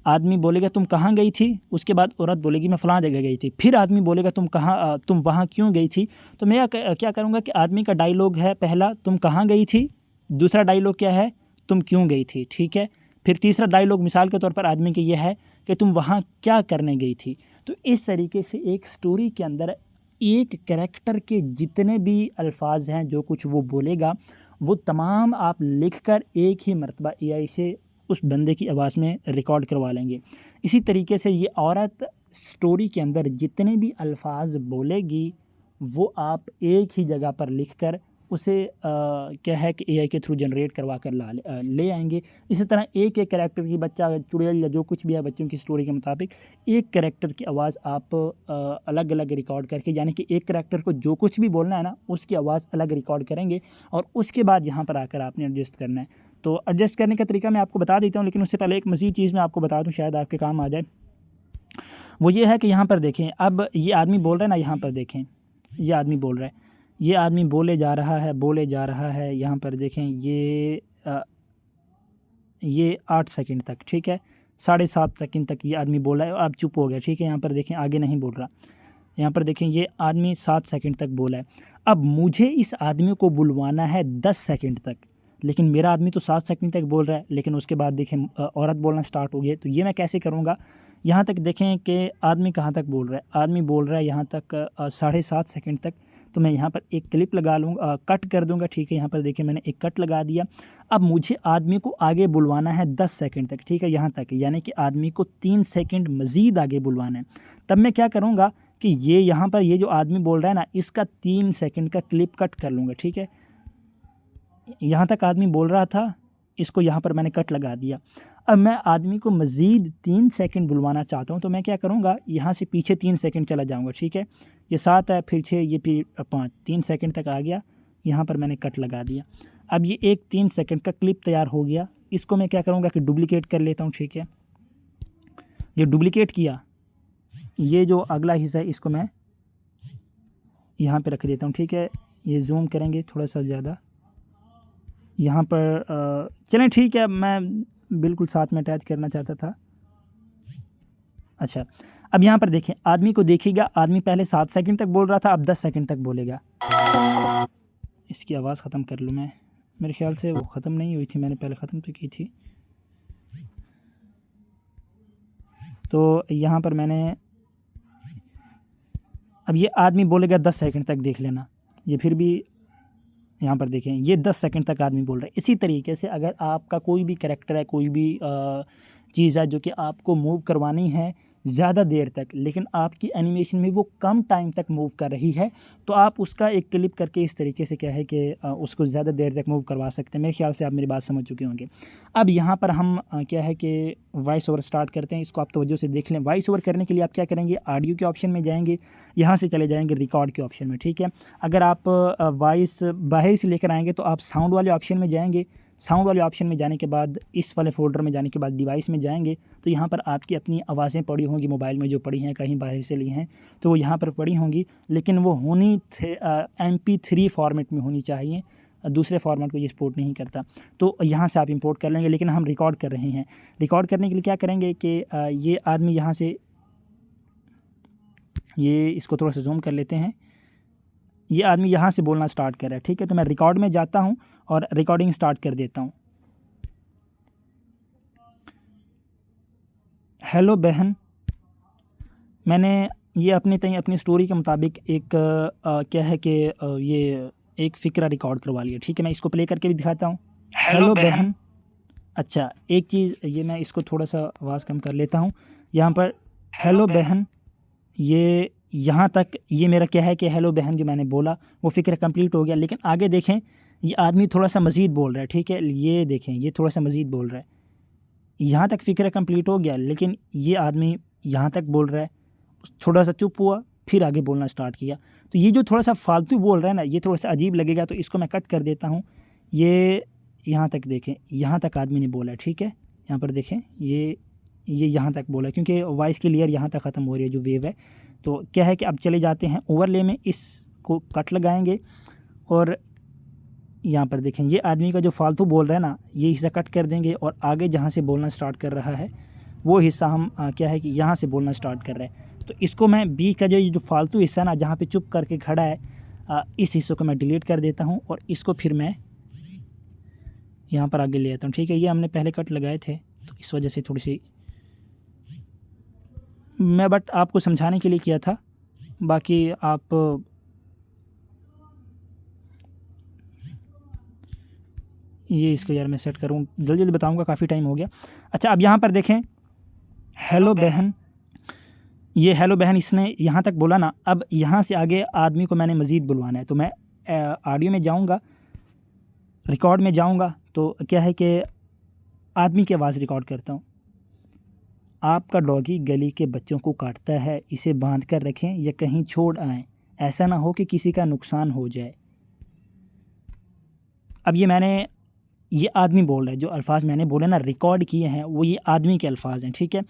आदमी बोलेगा तुम कहाँ गई थी, उसके बाद औरत बोलेगी मैं फ़लाँ जगह गई थी, फिर आदमी बोलेगा तुम वहाँ क्यों गई थी। तो मैं क्या करूँगा कि आदमी का डायलॉग है पहला तुम कहाँ गई थी, दूसरा डायलॉग क्या है तुम क्यों गई थी, ठीक है। फिर तीसरा डायलॉग मिसाल के तौर पर आदमी के ये है कि तुम वहाँ क्या करने गई थी। तो इस तरीके से एक स्टोरी के अंदर एक कैरेक्टर के जितने भी अल्फाज हैं, जो कुछ वो बोलेगा, वो तमाम आप लिखकर एक ही मरतबा एआई से उस बंदे की आवाज़ में रिकॉर्ड करवा लेंगे। इसी तरीके से ये औरत स्टोरी के अंदर जितने भी अल्फाज बोलेगी, वो आप एक ही जगह पर लिखकर उसे क्या है कि एआई के थ्रू जनरेट करवा कर ले आएंगे। इसी तरह एक एक कैरेक्टर की, बच्चा, चुड़ैल या जो कुछ भी है, बच्चों की स्टोरी के मुताबिक एक कैरेक्टर की आवाज़ आप अलग अलग रिकॉर्ड करके, यानी कि एक कैरेक्टर को जो कुछ भी बोलना है ना, उसकी आवाज़ अलग रिकॉर्ड करेंगे, और उसके बाद यहाँ पर आकर आपने एडजस्ट करना है। तो एडजस्ट करने का तरीका मैं आपको बता देता हूँ, लेकिन उससे पहले एक मज़ीद चीज़ मैं आपको बता दूँ, शायद आपके काम आ जाए। वो ये है कि यहाँ पर देखें, अब ये आदमी बोल रहा है ना, यहाँ पर देखें, ये आदमी बोल रहा है, ये आदमी बोले जा रहा है, बोले जा रहा है। यहाँ पर देखें ये 8 सेकंड तक, ठीक है, 7.5 सेकंड तक ये आदमी बोला है, अब चुप हो गया, ठीक है। यहाँ पर देखें आगे नहीं बोल रहा। यहाँ पर देखें ये आदमी 7 सेकंड तक बोला है। अब मुझे इस आदमी को बुलवाना है 10 सेकंड तक, लेकिन मेरा आदमी तो 7 सेकंड तक बोल रहा है, लेकिन उसके बाद देखें औरत बोलना स्टार्ट हो गई है। तो ये मैं कैसे करूँगा, यहाँ तक देखें कि आदमी कहाँ तक बोल रहा है, आदमी बोल रहा है यहाँ तक 7.5 सेकंड तक। तो मैं यहाँ पर एक क्लिप लगा लूँगा, कट कर दूँगा, ठीक है। यहाँ पर देखिए मैंने एक कट लगा दिया। अब मुझे आदमी को आगे बुलवाना है 10 सेकंड तक, ठीक है, यहाँ तक, यानी कि आदमी को 3 सेकंड मज़ीद आगे बुलवाना है। तब मैं क्या करूँगा कि ये यहाँ पर ये जो आदमी बोल रहा है ना, इसका 3 सेकंड का क्लिप कट कर लूँगा, ठीक है। यहाँ तक आदमी बोल रहा था, इसको यहाँ पर मैंने कट लगा दिया। अब मैं आदमी को मज़ीद 3 सेकंड बुलवाना चाहता हूँ, तो मैं क्या करूँगा, यहाँ से पीछे 3 सेकंड चला जाऊँगा, ठीक है। ये 7 है, फिर 6, ये फिर 5, 3 सेकंड तक आ गया। यहाँ पर मैंने कट लगा दिया। अब ये एक 3 सेकंड का क्लिप तैयार हो गया। इसको मैं क्या करूँगा कि डुप्लिकेट कर लेता हूँ, ठीक है। ये डुप्लिकेट किया, ये जो अगला हिस्सा है इसको मैं यहाँ पे रख देता हूँ, ठीक है। ये जूम करेंगे थोड़ा सा ज़्यादा, यहाँ पर चलें, ठीक है, मैं बिल्कुल साथ में अटैच करना चाहता था। अच्छा, अब यहाँ पर देखें, आदमी को देखिएगा, आदमी पहले 7 सेकंड तक बोल रहा था, अब 10 सेकंड तक बोलेगा। इसकी आवाज़ ख़त्म कर लूँ मैं, मेरे ख्याल से वो ख़त्म नहीं हुई थी, मैंने पहले ख़त्म तो की थी। तो यहाँ पर मैंने, अब ये आदमी बोलेगा 10 सेकंड तक, देख लेना, ये फिर भी यहाँ पर देखें ये 10 सेकंड तक आदमी बोल रहा है। इसी तरीके से अगर आपका कोई भी कैरेक्टर है, कोई भी चीज़ है जो कि आपको मूव करवानी है, ज़्यादा देर तक, लेकिन आपकी एनिमेशन में वो कम टाइम तक मूव कर रही है, तो आप उसका एक क्लिप करके इस तरीके से क्या है कि उसको ज़्यादा देर तक मूव करवा सकते हैं। मेरे ख्याल से आप मेरी बात समझ चुके होंगे। अब यहाँ पर हम क्या है कि वॉइस ओवर स्टार्ट करते हैं। इसको आप तवज्जो से देख लें। वॉइस ओवर करने के लिए आप क्या करेंगे, ऑडियो के ऑप्शन में जाएंगे, यहाँ से चले जाएंगे रिकॉर्ड के ऑप्शन में, ठीक है। अगर आप वॉइस बाहर से लेकर आएंगे तो आप साउंड वाले ऑप्शन में जाएंगे। साउंड वाले ऑप्शन में जाने के बाद इस वाले फ़ोल्डर में जाने के बाद डिवाइस में जाएंगे, तो यहाँ पर आपकी अपनी आवाज़ें पड़ी होंगी मोबाइल में, जो पड़ी हैं, कहीं बाहर से ली हैं तो वो यहाँ पर पड़ी होंगी, लेकिन वो होनी MP3 फॉर्मेट में होनी चाहिए। दूसरे फॉर्मेट को ये सपोर्ट नहीं करता, तो यहाँ से आप इंपोर्ट कर लेंगे। लेकिन हम रिकॉर्ड कर रहे हैं। रिकॉर्ड करने के लिए क्या करेंगे कि ये आदमी यहाँ से, ये इसको थोड़ा सा जूम कर लेते हैं। ये आदमी यहाँ से बोलना स्टार्ट कर रहा है, ठीक है। तो मैं रिकॉर्ड में जाता हूँ और रिकॉर्डिंग स्टार्ट कर देता हूँ। हेलो बहन, मैंने ये अपनी स्टोरी के मुताबिक एक क्या है कि ये एक फ़िक्रा रिकॉर्ड करवा लिया, ठीक है। मैं इसको प्ले करके भी दिखाता हूँ। हेलो बहन। अच्छा, एक चीज़, ये मैं इसको थोड़ा सा आवाज़ कम कर लेता हूँ। यहाँ पर हेलो बहन, ये यहाँ तक ये मेरा क्या है कि हेलो बहन जो मैंने बोला वो फ़िक्र कंप्लीट हो गया। लेकिन आगे देखें, ये आदमी थोड़ा सा मज़ीद बोल रहा है, ठीक है। ये देखें, ये थोड़ा सा मज़ीद बोल रहा है। यहाँ तक फ़िक्र कंप्लीट हो गया, लेकिन ये आदमी यहाँ तक बोल रहा है, थोड़ा सा चुप हुआ, फिर आगे बोलना स्टार्ट किया। तो ये जो थोड़ा सा फालतू बोल रहा है ना, ये थोड़ा सा अजीब लगेगा, तो इसको मैं कट कर देता हूँ। ये यहाँ तक देखें, यहाँ तक आदमी ने बोला है, ठीक है। यहाँ पर देखें, ये यहाँ तक बोला है, क्योंकि वॉइस की लेयर यहाँ तक ख़त्म हो रही है, जो वेव है। तो क्या है कि अब चले जाते हैं ओवरले में, इसको कट लगाएंगे और यहाँ पर देखें, ये आदमी का जो फालतू बोल रहा है ना, ये हिस्सा कट कर देंगे और आगे जहाँ से बोलना स्टार्ट कर रहा है वो हिस्सा हम क्या है कि यहाँ से बोलना स्टार्ट कर रहे हैं। तो इसको मैं बीच का जो फालतू हिस्सा ना, जहाँ पे चुप करके खड़ा है, इस हिस्से को मैं डिलीट कर देता हूँ और इसको फिर मैं यहाँ पर आगे ले आता हूँ, ठीक है। ये हमने पहले कट लगाए थे, तो इस वजह से थोड़ी सी मैं बट आपको समझाने के लिए किया था। बाकी आप ये इसको यार मैं सेट करूँ, जल्दी जल्दी बताऊँगा, काफ़ी टाइम हो गया। अच्छा, अब यहाँ पर देखें, हेलो बहन, ये हेलो बहन इसने यहाँ तक बोला ना। अब यहाँ से आगे आदमी को मैंने मज़ीद बुलवाना है, तो मैं ऑडियो में जाऊँगा, रिकॉर्ड में जाऊँगा, तो क्या है कि आदमी की आवाज़ रिकॉर्ड करता हूँ। आपका डॉगी गली के बच्चों को काटता है, इसे बांध कर रखें या कहीं छोड़ आएँ, ऐसा ना हो कि किसी का नुकसान हो जाए। अब ये आदमी बोल रहा है, जो अल्फाज मैंने बोले ना रिकॉर्ड किए हैं, वो ये आदमी के अल्फाज हैं, ठीक है।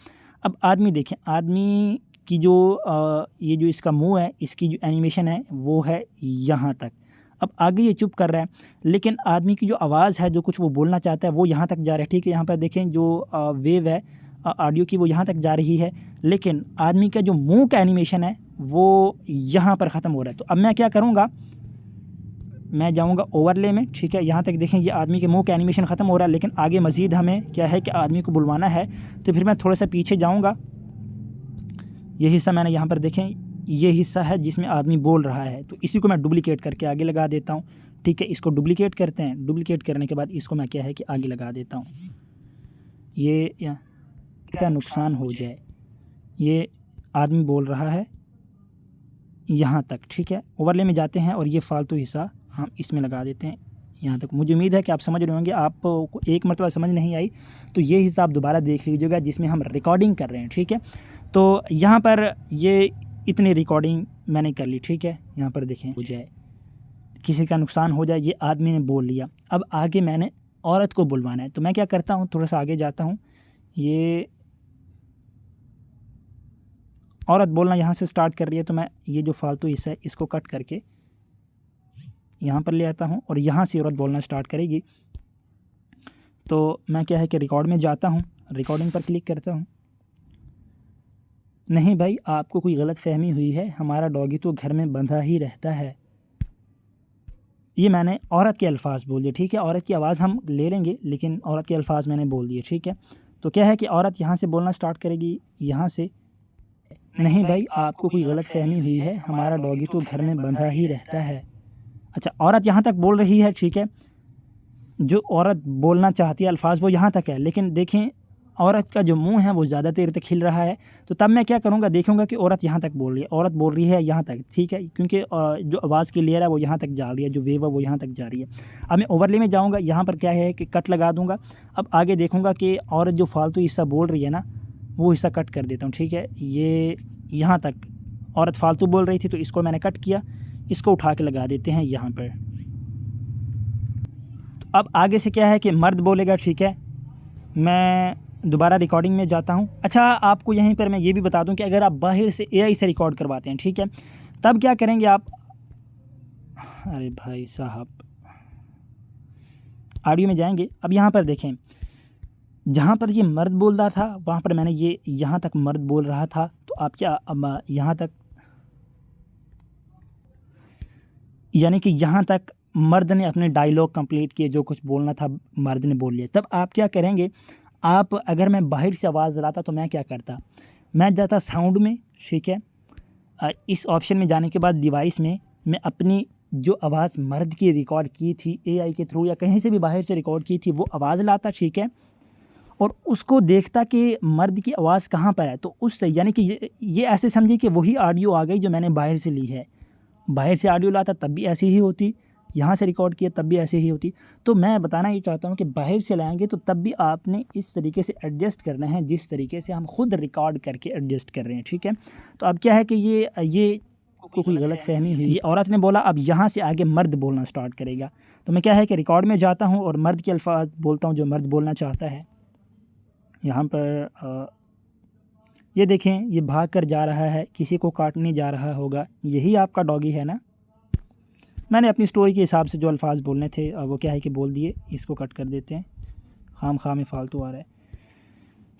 अब आदमी देखें, आदमी की जो ये जो इसका मुंह है, इसकी जो एनिमेशन है वो है यहाँ तक। अब आगे ये चुप कर रहा है, लेकिन आदमी की जो आवाज़ है, जो कुछ वो बोलना चाहता है, वो यहाँ तक जा रहा है, ठीक है। यहाँ पर देखें, जो वेव है ऑडियो की, वो यहाँ तक जा रही है, लेकिन आदमी का जो मुंह का एनिमेशन है वो यहाँ पर ख़त्म हो रहा है। तो अब मैं क्या करूँगा, मैं जाऊँगा ओवरले में, ठीक है। यहाँ तक देखें, ये आदमी के मुंह का एनिमेशन ख़त्म हो रहा है, लेकिन आगे मज़ीद हमें क्या है कि आदमी को बुलवाना है। तो फिर मैं थोड़ा सा पीछे जाऊँगा। ये हिस्सा मैंने यहाँ पर देखें, ये हिस्सा है जिसमें आदमी बोल रहा है, तो इसी को मैं डुप्लिकेट करके आगे लगा देता हूँ, ठीक है। इसको डुप्लिकेट करते हैं, डुप्लिकेट करने के बाद इसको मैं क्या है कि आगे लगा देता हूँ। ये का नुकसान हो जाए, ये आदमी बोल रहा है यहाँ तक, ठीक है। ओवरले में जाते हैं और ये फालतू हिस्सा हम इसमें लगा देते हैं यहाँ तक। मुझे उम्मीद है कि आप समझ रहे होंगे। आपको एक मरतबा समझ नहीं आई तो ये हिस्सा आप दोबारा देख लीजिएगा, जिसमें हम रिकॉर्डिंग कर रहे हैं, ठीक है। तो यहाँ पर ये इतनी रिकॉर्डिंग मैंने कर ली, ठीक है। यहाँ पर देखें, हो जाए किसी का नुकसान हो जाए, ये आदमी ने बोल लिया। अब आगे मैंने औरत को बुलवाना है, तो मैं क्या करता हूँ, थोड़ा सा आगे जाता हूँ। ये औरत बोलना यहाँ से स्टार्ट कर रही है, तो मैं ये जो फालतू हिस्सा है इसको कट करके यहाँ पर ले आता हूँ और यहाँ से औरत बोलना स्टार्ट करेगी। तो मैं क्या है कि रिकॉर्ड में जाता हूँ, रिकॉर्डिंग पर क्लिक करता हूँ। नहीं भाई, आपको कोई गलत फहमी हुई है, हमारा डॉगी तो घर में बंधा ही रहता है। ये मैंने औरत के अल्फाज बोल दिए, ठीक है। औरत की आवाज़ हम ले लेंगे, लेकिन औरत के अल्फाज मैंने बोल दिए, ठीक है। तो क्या है कि औरत यहाँ से बोलना स्टार्ट करेगी, यहाँ से। नहीं भाई, आपको कोई गलत फहमी हुई है, हमारा डॉगी तो घर में बंधा ही रहता है। अच्छा, औरत यहाँ तक बोल रही है, ठीक है। जो औरत बोलना चाहती है अल्फाज वो यहाँ तक है, लेकिन देखें औरत का जो मुंह है वो ज़्यादा देर तक हिल रहा है। तो तब मैं क्या करूँगा, देखूँगा कि औरत यहाँ तक बोल रही है, औरत बोल रही है यहाँ तक, ठीक है, क्योंकि जो आवाज़ की लेयर है वो यहाँ तक जा रही है, जो वेव है वो यहाँ तक जा रही है। अब मैं ओवरले में जाऊँगा, यहाँ पर क्या है कि कट लगा दूँगा। अब आगे देखूँगा कि औरत जो फालतू हिस्सा बोल रही है ना, वो हिस्सा कट कर देता हूँ, ठीक है। ये यहाँ तक औरत फालतू बोल रही थी तो इसको मैंने कट किया, इसको उठा के लगा देते हैं यहाँ पर। तो अब आगे से क्या है कि मर्द बोलेगा, ठीक है। मैं दोबारा रिकॉर्डिंग में जाता हूँ। अच्छा, आपको यहीं पर मैं ये भी बता दूँ कि अगर आप बाहर से एआई से रिकॉर्ड करवाते हैं, ठीक है, तब क्या करेंगे आप, अरे भाई साहब, ऑडियो में जाएंगे। अब यहाँ पर देखें, जहाँ पर ये मर्द बोल रहा था वहाँ पर मैंने ये यहाँ तक मर्द बोल रहा था, तो आप क्या अब यहाँ तक, यानी कि यहाँ तक मर्द ने अपने डायलॉग कंप्लीट किए, जो कुछ बोलना था मर्द ने बोल लिया। तब आप क्या करेंगे, आप अगर मैं बाहर से आवाज़ लाता तो मैं क्या करता, मैं जाता साउंड में, ठीक है। इस ऑप्शन में जाने के बाद डिवाइस में मैं अपनी जो आवाज़ मर्द की रिकॉर्ड की थी एआई के थ्रू या कहीं से भी बाहर से रिकॉर्ड की थी वो आवाज़ लाता, ठीक है, और उसको देखता कि मर्द की आवाज़ कहाँ पर है। तो उससे यानी कि ये ऐसे समझिए कि वही ऑडियो आ गई जो मैंने बाहर से ली है। बाहर से ऑडियो लाता तब भी ऐसी ही होती, यहाँ से रिकॉर्ड किया तब भी ऐसे ही होती। तो मैं बताना ये चाहता हूँ कि बाहर से लाएंगे तो तब भी आपने इस तरीके से एडजस्ट करना है जिस तरीके से हम खुद रिकॉर्ड करके एडजस्ट कर रहे हैं, ठीक है। तो अब क्या है कि ये कोई गलत फहमी हुई, ये औरत ने बोला, अब यहाँ से आगे मर्द बोलना स्टार्ट करेगा। तो मैं क्या है कि रिकॉर्ड में जाता हूँ और मर्द के अल्फाज बोलता हूँ जो मर्द बोलना चाहता है। यहाँ पर ये देखें, ये भाग कर जा रहा है, किसी को काटने जा रहा होगा, यही आपका डॉगी है ना। मैंने अपनी स्टोरी के हिसाब से जो अल्फाज बोलने थे वो क्या है कि बोल दिए, इसको कट कर देते हैं, खाम में फालतू आ रहा है।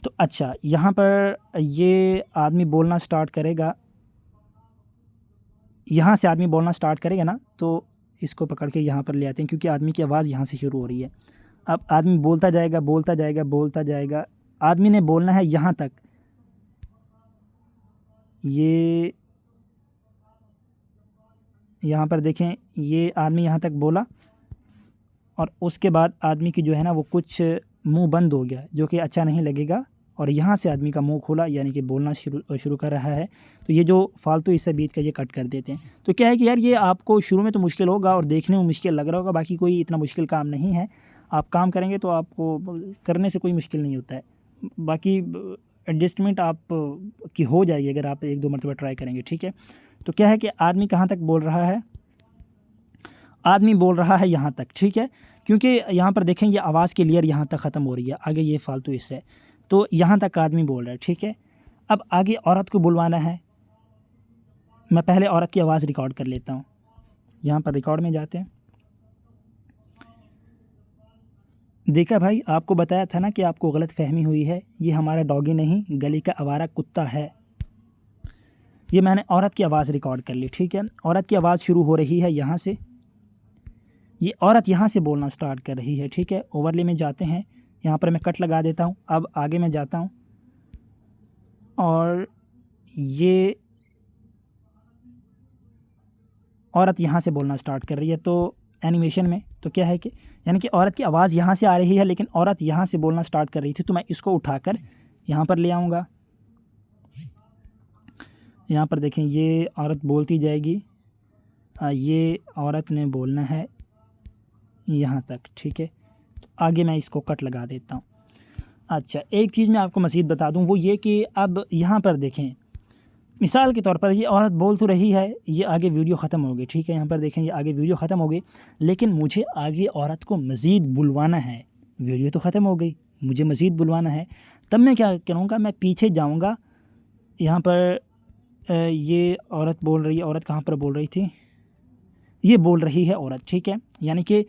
तो अच्छा, यहाँ पर ये आदमी बोलना स्टार्ट करेगा, यहाँ से आदमी बोलना स्टार्ट करेगा ना, तो इसको पकड़ के यहाँ पर ले आते हैं क्योंकि आदमी की आवाज़ यहाँ से शुरू हो रही है। अब आदमी बोलता जाएगा बोलता जाएगा बोलता जाएगा, आदमी ने बोलना है यहाँ तक, ये यहाँ पर देखें, ये आदमी यहाँ तक बोला और उसके बाद आदमी की जो है ना वो कुछ मुंह बंद हो गया, जो कि अच्छा नहीं लगेगा, और यहाँ से आदमी का मुंह खोला, यानी कि बोलना शुरू कर रहा है। तो ये जो फालतू हिस्सा बीच का ये कट कर देते हैं। तो क्या है कि यार ये आपको शुरू में तो मुश्किल होगा और देखने में मुश्किल लग रहा होगा, बाकी कोई इतना मुश्किल काम नहीं है। आप काम करेंगे तो आपको करने से कोई मुश्किल नहीं होता है, बाकी एडजस्टमेंट आप की हो जाएगी अगर आप 1-2 मरतबा ट्राई करेंगे, ठीक है। तो क्या है कि आदमी कहाँ तक बोल रहा है, आदमी बोल रहा है यहाँ तक, ठीक है, क्योंकि यहाँ पर देखें ये आवाज़ की लेयर यहाँ तक ख़त्म हो रही है, आगे ये फालतू हिस्सा है, तो यहाँ तक आदमी बोल रहा है, ठीक है। अब आगे औरत को बुलवाना है, मैं पहले औरत की आवाज़ रिकॉर्ड कर लेता हूँ। यहाँ पर रिकॉर्ड में जाते हैं, देखा भाई, आपको बताया था ना कि आपको गलत फहमी हुई है, ये हमारा डॉगी नहीं गली का आवारा कुत्ता है। ये मैंने औरत की आवाज़ रिकॉर्ड कर ली, ठीक है। औरत की आवाज़ शुरू हो रही है यहाँ से, ये औरत यहाँ से बोलना स्टार्ट कर रही है, ठीक है। ओवरले में जाते हैं, यहाँ पर मैं कट लगा देता हूँ। अब आगे मैं जाता हूँ और ये औरत यहाँ से बोलना स्टार्ट कर रही है, तो एनिमेशन में तो क्या है कि यानी कि औरत की आवाज़ यहाँ से आ रही है लेकिन औरत यहाँ से बोलना स्टार्ट कर रही थी, तो मैं इसको उठाकर यहाँ पर ले आऊँगा। यहाँ पर देखें, ये औरत बोलती जाएगी, ये औरत ने बोलना है यहाँ तक, ठीक है। तो आगे मैं इसको कट लगा देता हूँ। अच्छा, एक चीज़ मैं आपको मज़ीद बता दूँ, वो ये कि अब यहाँ पर देखें, मिसाल के तौर पर ये औरत बोल तो रही है, ये आगे वीडियो ख़त्म हो गई, ठीक है। यहाँ पर देखें, ये आगे वीडियो ख़त्म हो गई, लेकिन मुझे आगे औरत को मज़ीद बुलवाना है। वीडियो तो ख़त्म हो गई, मुझे मज़ीद बुलवाना है। तब मैं क्या करूँगा, मैं पीछे जाऊँगा, यहाँ पर ये औरत बोल रही है, औरत कहाँ पर बोल रही थी, ये बोल रही है औरत, ठीक है। यानी कि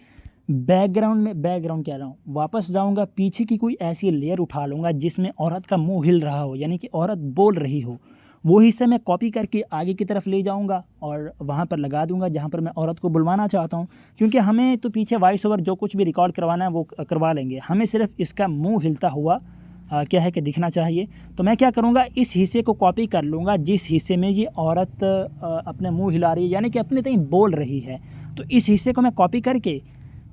बैकग्राउंड में, बैकग्राउंड कह रहा हूँ, वापस जाऊँगा, पीछे की कोई ऐसी लेयर उठा लूँगा जिसमें औरत का मुँह हिल रहा हो, यानी कि औरत बोल रही हो, वो हिस्सा मैं कॉपी करके आगे की तरफ ले जाऊंगा और वहाँ पर लगा दूंगा जहाँ पर मैं औरत को बुलवाना चाहता हूँ। क्योंकि हमें तो पीछे वॉइस ओवर जो कुछ भी रिकॉर्ड करवाना है वो करवा लेंगे, हमें सिर्फ इसका मुंह हिलता हुआ क्या है कि दिखना चाहिए। तो मैं क्या करूँगा, इस हिस्से को कॉपी कर लूँगा जिस हिस्से में ये औरत अपने मुँह हिला रही है, यानी कि अपने तक बोल रही है। तो इस हिस्से को मैं कॉपी करके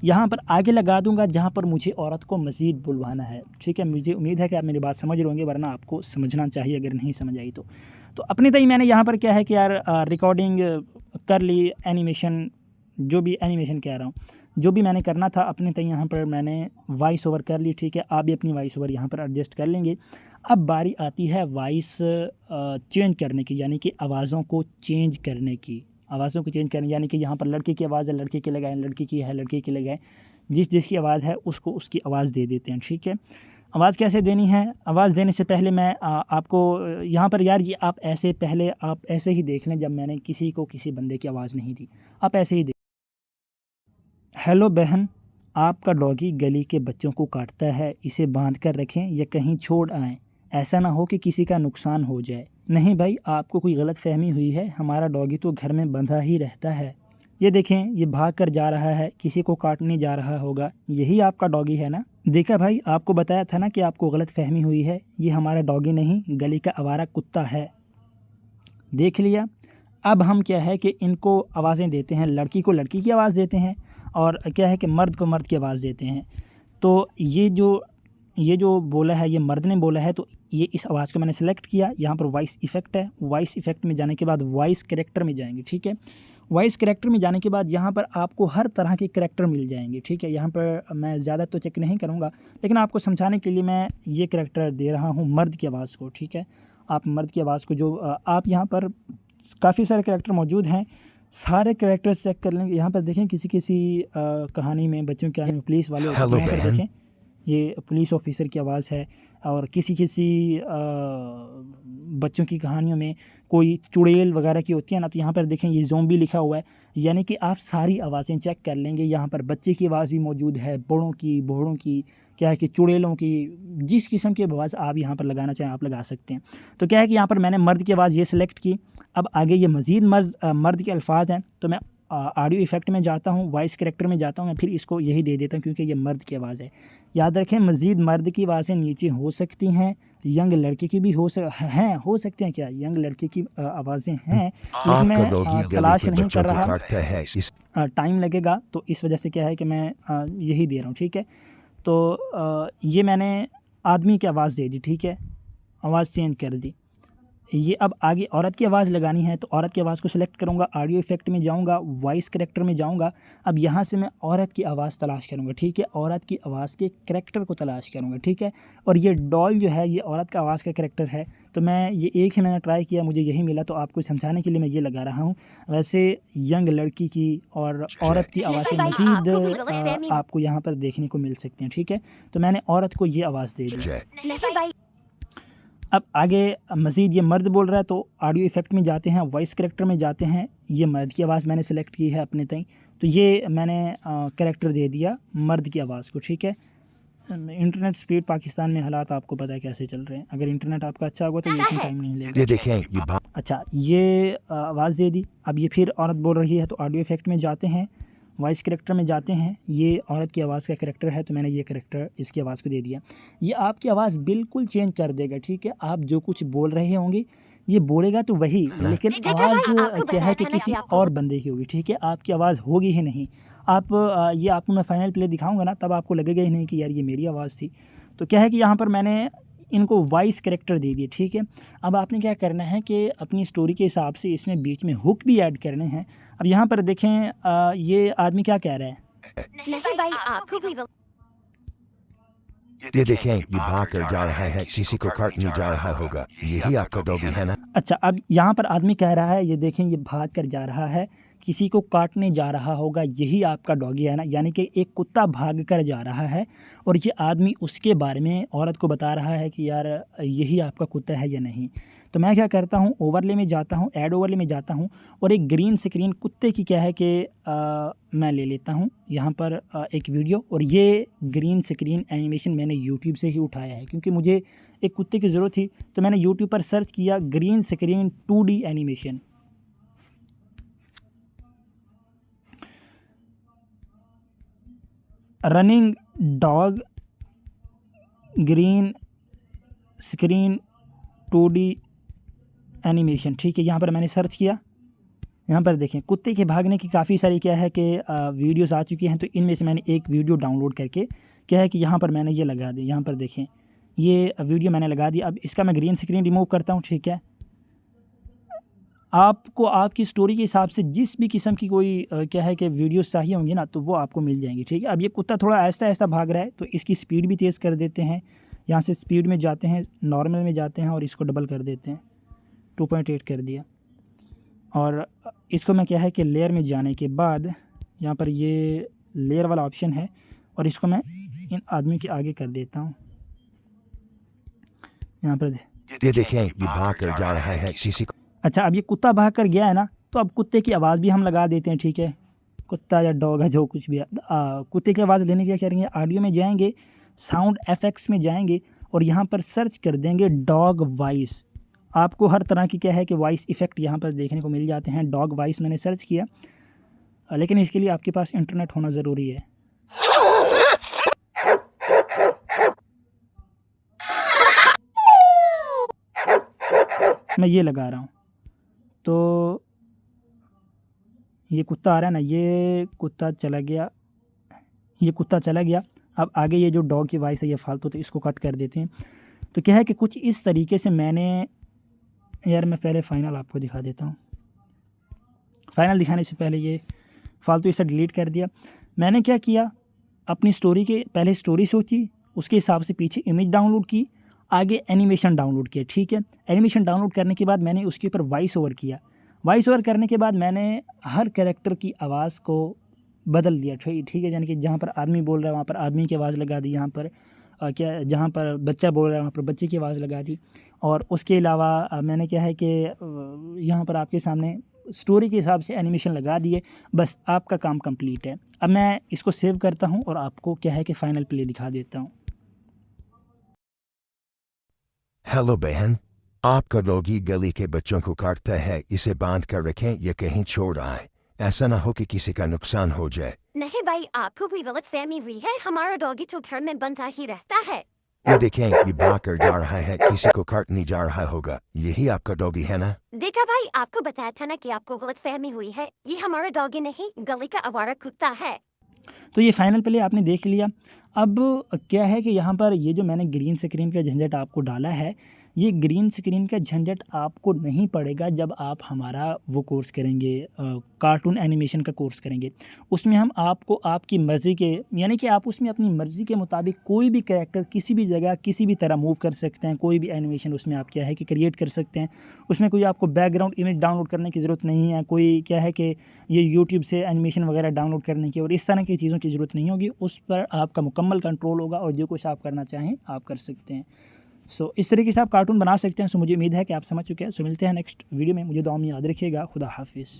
यहाँ पर आगे लगा दूंगा जहाँ पर मुझे औरत को मज़ीद बुलवाना है। ठीक है, मुझे उम्मीद है कि आप मेरी बात समझ रहे होंगे, वरना आपको समझना चाहिए अगर नहीं समझ आई तो अपने तय मैंने यहाँ पर क्या है कि यार रिकॉर्डिंग कर ली, एनिमेशन जो भी एनिमेशन कह रहा हूँ, जो भी मैंने करना था अपने तय यहाँ पर मैंने वॉइस ओवर कर ली। ठीक है, आप भी अपनी वॉइस ओवर यहाँ पर एडजस्ट कर लेंगे। अब बारी आती है वॉइस चेंज करने की, यानी कि आवाज़ों को चेंज करने की। आवाज़ों को चेंज करने यानी कि यहाँ पर लड़के की आवाज़ है लड़के की लगाएं, लड़की की है लड़के की लगाएं, जिसकी आवाज़ है उसको उसकी आवाज़ दे देते हैं। ठीक है, आवाज़ कैसे देनी है? आवाज़ देने से पहले मैं आपको यहाँ पर यार ये आप ऐसे पहले आप ऐसे ही देख लें, जब मैंने किसी को किसी बंदे की आवाज़ नहीं दी, आप ऐसे ही देख। हेलो बहन, आपका डॉगी गली के बच्चों को काटता है, इसे बांध कर रखें या कहीं छोड़ आएँ, ऐसा ना हो कि किसी का नुकसान हो जाए। नहीं भाई, आपको कोई गलत फहमी हुई है, हमारा डॉगी तो घर में बंधा ही रहता है। ये देखें, ये भाग कर जा रहा है, किसी को काटने जा रहा होगा, यही आपका डॉगी है ना? देखा भाई, आपको बताया था ना कि आपको गलत फहमी हुई है, ये हमारा डॉगी नहीं गली का आवारा कुत्ता है। देख लिया। अब हम क्या है कि इनको आवाज़ें देते हैं, लड़की को लड़की की आवाज़ देते हैं और क्या है कि मर्द को मर्द की आवाज़ देते हैं। तो ये जो बोला है, ये मर्द ने बोला है, तो ये इस आवाज़ को मैंने सेलेक्ट किया। यहाँ पर वॉइस इफ़ेक्ट है, वॉइस इफ़ेक्ट में जाने के बाद वॉइस कैरेक्टर में जाएंगे। ठीक है, वॉइस कैरेक्टर में जाने के बाद यहाँ पर आपको हर तरह के कैरेक्टर मिल जाएंगे। ठीक है, यहाँ पर मैं ज़्यादा तो चेक नहीं करूँगा, लेकिन आपको समझाने के लिए मैं ये कैरेक्टर दे रहा हूँ मर्द की आवाज़ को। ठीक है, आप मर्द की आवाज़ को जो आप यहाँ पर काफ़ी सारे कैरेक्टर मौजूद हैं, सारे कैरेक्टर चेक कर लेंगे। यहाँ पर देखें किसी कहानी में बच्चों के पुलिस वाले होते हैं, यहाँ पर देखें ये पुलिस ऑफिसर की आवाज़ है। और किसी बच्चों की कहानियों में कोई चुड़ैल वगैरह की होती है ना, तो यहाँ पर देखें ये ज़ॉम्बी लिखा हुआ है। यानी कि आप सारी आवाज़ें चेक कर लेंगे। यहाँ पर बच्चे की आवाज़ भी मौजूद है, बड़ों की, बूढ़ों की, क्या है कि चुड़ैलों की, जिस किस्म की आवाज़ आप यहाँ पर लगाना चाहें आप लगा सकते हैं। तो क्या है कि यहाँ पर मैंने मर्द की आवाज़ ये सिलेक्ट की। अब आगे ये मज़ीद मर्द के अल्फाज हैं, तो मैं ऑडियो इफ़ेक्ट में जाता हूँ, वॉइस कैरेक्टर में जाता हूँ, मैं फिर इसको यही दे देता हूँ क्योंकि ये मर्द की आवाज़ है। याद रखें, मज़ीद मर्द की आवाज़ें नीचे हो सकती हैं, यंग लड़के की भी हो सकते हैं। क्या यंग लड़के की आवाज़ें हैं, लेकिन मैं तलाश नहीं कर रहा, टाइम लगेगा, तो इस वजह से क्या है कि मैं यही दे रहा हूँ। ठीक है, तो ये मैंने आदमी की आवाज़ दे दी। ठीक है, आवाज़ चेंज कर दी। ये अब आगे औरत की आवाज़ लगानी है, तो औरत की आवाज़ को सिलेक्ट करूँगा, ऑडियो इफ़ेक्ट में जाऊँगा, वॉइस कैरेक्टर में जाऊँगा। अब यहाँ से मैं औरत की आवाज़ तलाश करूँगा। ठीक है, औरत की आवाज़ के कैरेक्टर को तलाश करूँगा। ठीक है, और ये डॉल जो है ये औरत का आवाज़ का कैरेक्टर है, तो मैं ये एक ही मैंने ट्राई किया, मुझे यही मिला, तो आपको समझाने के लिए मैं ये लगा रहा हूँ। वैसे यंग लड़की की और औरत की आवाज़ें मज़ीद आपको यहाँ पर देखने को मिल सकती हैं। ठीक है, तो मैंने औरत को ये आवाज़ दे दी। अब आगे मज़ीद ये मर्द बोल रहा है, तो ऑडियो इफ़ेक्ट में जाते हैं, वॉइस कैरेक्टर में जाते हैं। ये मर्द की आवाज़ मैंने सेलेक्ट की है अपने तय, तो ये मैंने कैरेक्टर दे दिया मर्द की आवाज़ को। ठीक है, इंटरनेट स्पीड पाकिस्तान में हालात आपको पता है कैसे चल रहे हैं। अगर इंटरनेट आपका अच्छा होगा तो ये टाइम नहीं लेगा। ये देखें अच्छा, ये आवाज़ दे दी। अब ये फिर औरत बोल रही है, तो ऑडियो इफ़ेक्ट में जाते हैं, वॉइस कैरेक्टर में जाते हैं। ये औरत की आवाज़ का कैरेक्टर है, तो मैंने ये कैरेक्टर इसकी आवाज़ को दे दिया। ये आपकी आवाज़ बिल्कुल चेंज कर देगा। ठीक है, आप जो कुछ बोल रहे होंगे ये बोलेगा तो वही, लेकिन आवाज़ क्या है कि किसी और बंदे की होगी। ठीक है, आपकी आवाज़ होगी ही नहीं। आप ये आपको मैं फाइनल प्ले दिखाऊंगा ना, तब आपको लगेगा ही नहीं कि यार ये मेरी आवाज़ थी। तो क्या है कि यहाँ पर मैंने इनको वॉइस कैरेक्टर दे दिए। ठीक है, अब आपने क्या करना है कि अपनी स्टोरी के हिसाब से इसमें बीच में हुक भी ऐड करने हैं। अब यहाँ पर देखें ये आदमी क्या कह रहा है। नहीं भाई, आपको भी ये देखें, ये भाग कर जा रहा है, किसी को काटने जा रहा होगा, यही आपका डॉगी है ना? अच्छा, अब यहाँ पर आदमी कह रहा है, ये देखें ये भाग कर जा रहा है, किसी को काटने जा रहा होगा, यही आपका डॉगी है ना। यानी कि एक कुत्ता भाग कर जा रहा है और ये आदमी उसके बारे में औरत को बता रहा है कि यार यही आपका कुत्ता है या नहीं। तो मैं क्या करता हूँ, ओवरले में जाता हूँ, ऐड ओवरले में जाता हूँ और एक ग्रीन स्क्रीन कुत्ते की क्या है कि मैं ले लेता हूँ यहाँ पर एक वीडियो। और ये ग्रीन स्क्रीन एनिमेशन मैंने यूट्यूब से ही उठाया है क्योंकि मुझे एक कुत्ते की ज़रूरत थी। तो मैंने यूट्यूब पर सर्च किया green screen 2D animation. Running dog green screen 2D animation. ठीक है, यहाँ पर मैंने सर्च किया, यहाँ पर देखें कुत्ते के भागने की काफ़ी सारी क्या है कि वीडियोस आ चुकी हैं। तो इनमें से मैंने एक वीडियो डाउनलोड करके क्या है कि यहाँ पर मैंने ये लगा दी। यहाँ पर देखें ये वीडियो मैंने लगा दी। अब इसका मैं ग्रीन स्क्रीन रिमूव करता हूँ, ठीक है। आपको आपकी स्टोरी के हिसाब से जिस भी किस्म की कोई क्या है कि वीडियोस चाहिए होंगी ना, तो वो आपको मिल जाएंगी, ठीक है। अब ये कुत्ता थोड़ा ऐसा ऐसा भाग रहा है, तो इसकी स्पीड भी तेज़ कर देते हैं। यहाँ से स्पीड में जाते हैं, नॉर्मल में जाते हैं और इसको डबल कर देते हैं, 2.8 कर दिया। और इसको मैं क्या है कि लेयर में जाने के बाद यहाँ पर ये लेयर वाला ऑप्शन है और इसको मैं इन आदमी के आगे कर देता हूँ। यहाँ पर ये देखें, ये भाग कर जा रहा है किसी को। अच्छा, अब ये कुत्ता भाग कर गया है ना, तो अब कुत्ते की आवाज़ भी हम लगा देते हैं, ठीक है। कुत्ता या डॉग है जो कुछ भी है, कुत्ते की आवाज़ लेने के लिए क्या करेंगे, ऑडियो में जाएंगे, साउंड एफेक्ट्स में जाएंगे और यहाँ पर सर्च कर देंगे डॉग वॉइस। आपको हर तरह की क्या है कि वॉइस इफ़ेक्ट यहाँ पर देखने को मिल जाते हैं। डॉग वॉइस मैंने सर्च किया, लेकिन इसके लिए आपके पास इंटरनेट होना ज़रूरी है। मैं ये लगा रहा हूँ, तो ये कुत्ता आ रहा है ना, ये कुत्ता चला गया, ये कुत्ता चला गया। अब आगे ये जो डॉग की वॉइस है ये फालतू, तो इसको कट कर देते हैं। तो क्या है कि कुछ इस तरीके से मैंने, यार मैं पहले फ़ाइनल आपको दिखा देता हूँ। फ़ाइनल दिखाने से पहले ये फालतू इसे डिलीट कर दिया। मैंने क्या किया, अपनी स्टोरी के पहले स्टोरी सोची, उसके हिसाब से पीछे इमेज डाउनलोड की, आगे एनिमेशन डाउनलोड किया, ठीक है। एनिमेशन डाउनलोड करने के बाद मैंने उसके ऊपर वॉइस ओवर किया। वॉइस ओवर करने के बाद मैंने हर कैरेक्टर की आवाज़ को बदल दिया, ठीक है। यानी कि जहाँ पर आदमी बोल रहा है वहाँ पर आदमी की आवाज़ लगा दी, यहाँ पर क्या जहाँ पर बच्चा बोल रहा है वहाँ पर बच्चे की आवाज़ लगा दी। और उसके अलावा मैंने क्या है कि यहाँ पर आपके सामने स्टोरी के हिसाब से एनिमेशन लगा दिए। बस आपका काम कंप्लीट है। अब मैं इसको सेव करता हूँ और आपको क्या है कि फ़ाइनल प्ले दिखा देता हूँ। हेलो बहन, आपका डॉगी गली के बच्चों को काटता है, इसे बांध कर रखें या कहीं छोड़ आए, ऐसा ना हो कि किसी का नुकसान हो जाए। नहीं भाई, आपको भी गलतफहमी हुई है। हमारा डॉगी तो घर में बंधा ही रहता है। ये देखें, ये भाग कर जा रहा है, किसी को काटने जा रहा होगा। यही आपका डॉगी है ना? देखा भाई, आपको बताया था ना कि आपको गलतफहमी हुई है। ये हमारा डॉगी नहीं, गली का आवारा कुत्ता है। तो ये फ़ाइनल प्ले आपने देख लिया। अब क्या है कि यहाँ पर ये जो मैंने ग्रीन स्क्रीन का झंझट आपको डाला है, ये ग्रीन स्क्रीन का झंझट आपको नहीं पड़ेगा जब आप हमारा वो कोर्स करेंगे, कार्टून एनिमेशन का कोर्स करेंगे। उसमें हम आपको आपकी मर्ज़ी के, यानी कि आप उसमें अपनी मर्ज़ी के मुताबिक कोई भी कैरेक्टर किसी भी जगह किसी भी तरह मूव कर सकते हैं। कोई भी एनिमेशन उसमें आप क्या है कि क्रिएट कर सकते हैं। उसमें कोई आपको बैकग्राउंड इमेज डाउनलोड करने की ज़रूरत नहीं है। कोई क्या है कि ये यूट्यूब से एनिमेशन वगैरह डाउनलोड करने की और इस तरह की चीज़ों की ज़रूरत नहीं होगी। उस पर आपका मुकम्मल कंट्रोल होगा और जो कुछ आप करना चाहें आप कर सकते हैं। सो इस तरीके से आप कार्टून बना सकते हैं। सो मुझे उम्मीद है कि आप समझ चुके हैं। सो मिलते हैं नेक्स्ट वीडियो में। मुझे दुआ में याद रखिएगा। खुदा हाफिज़।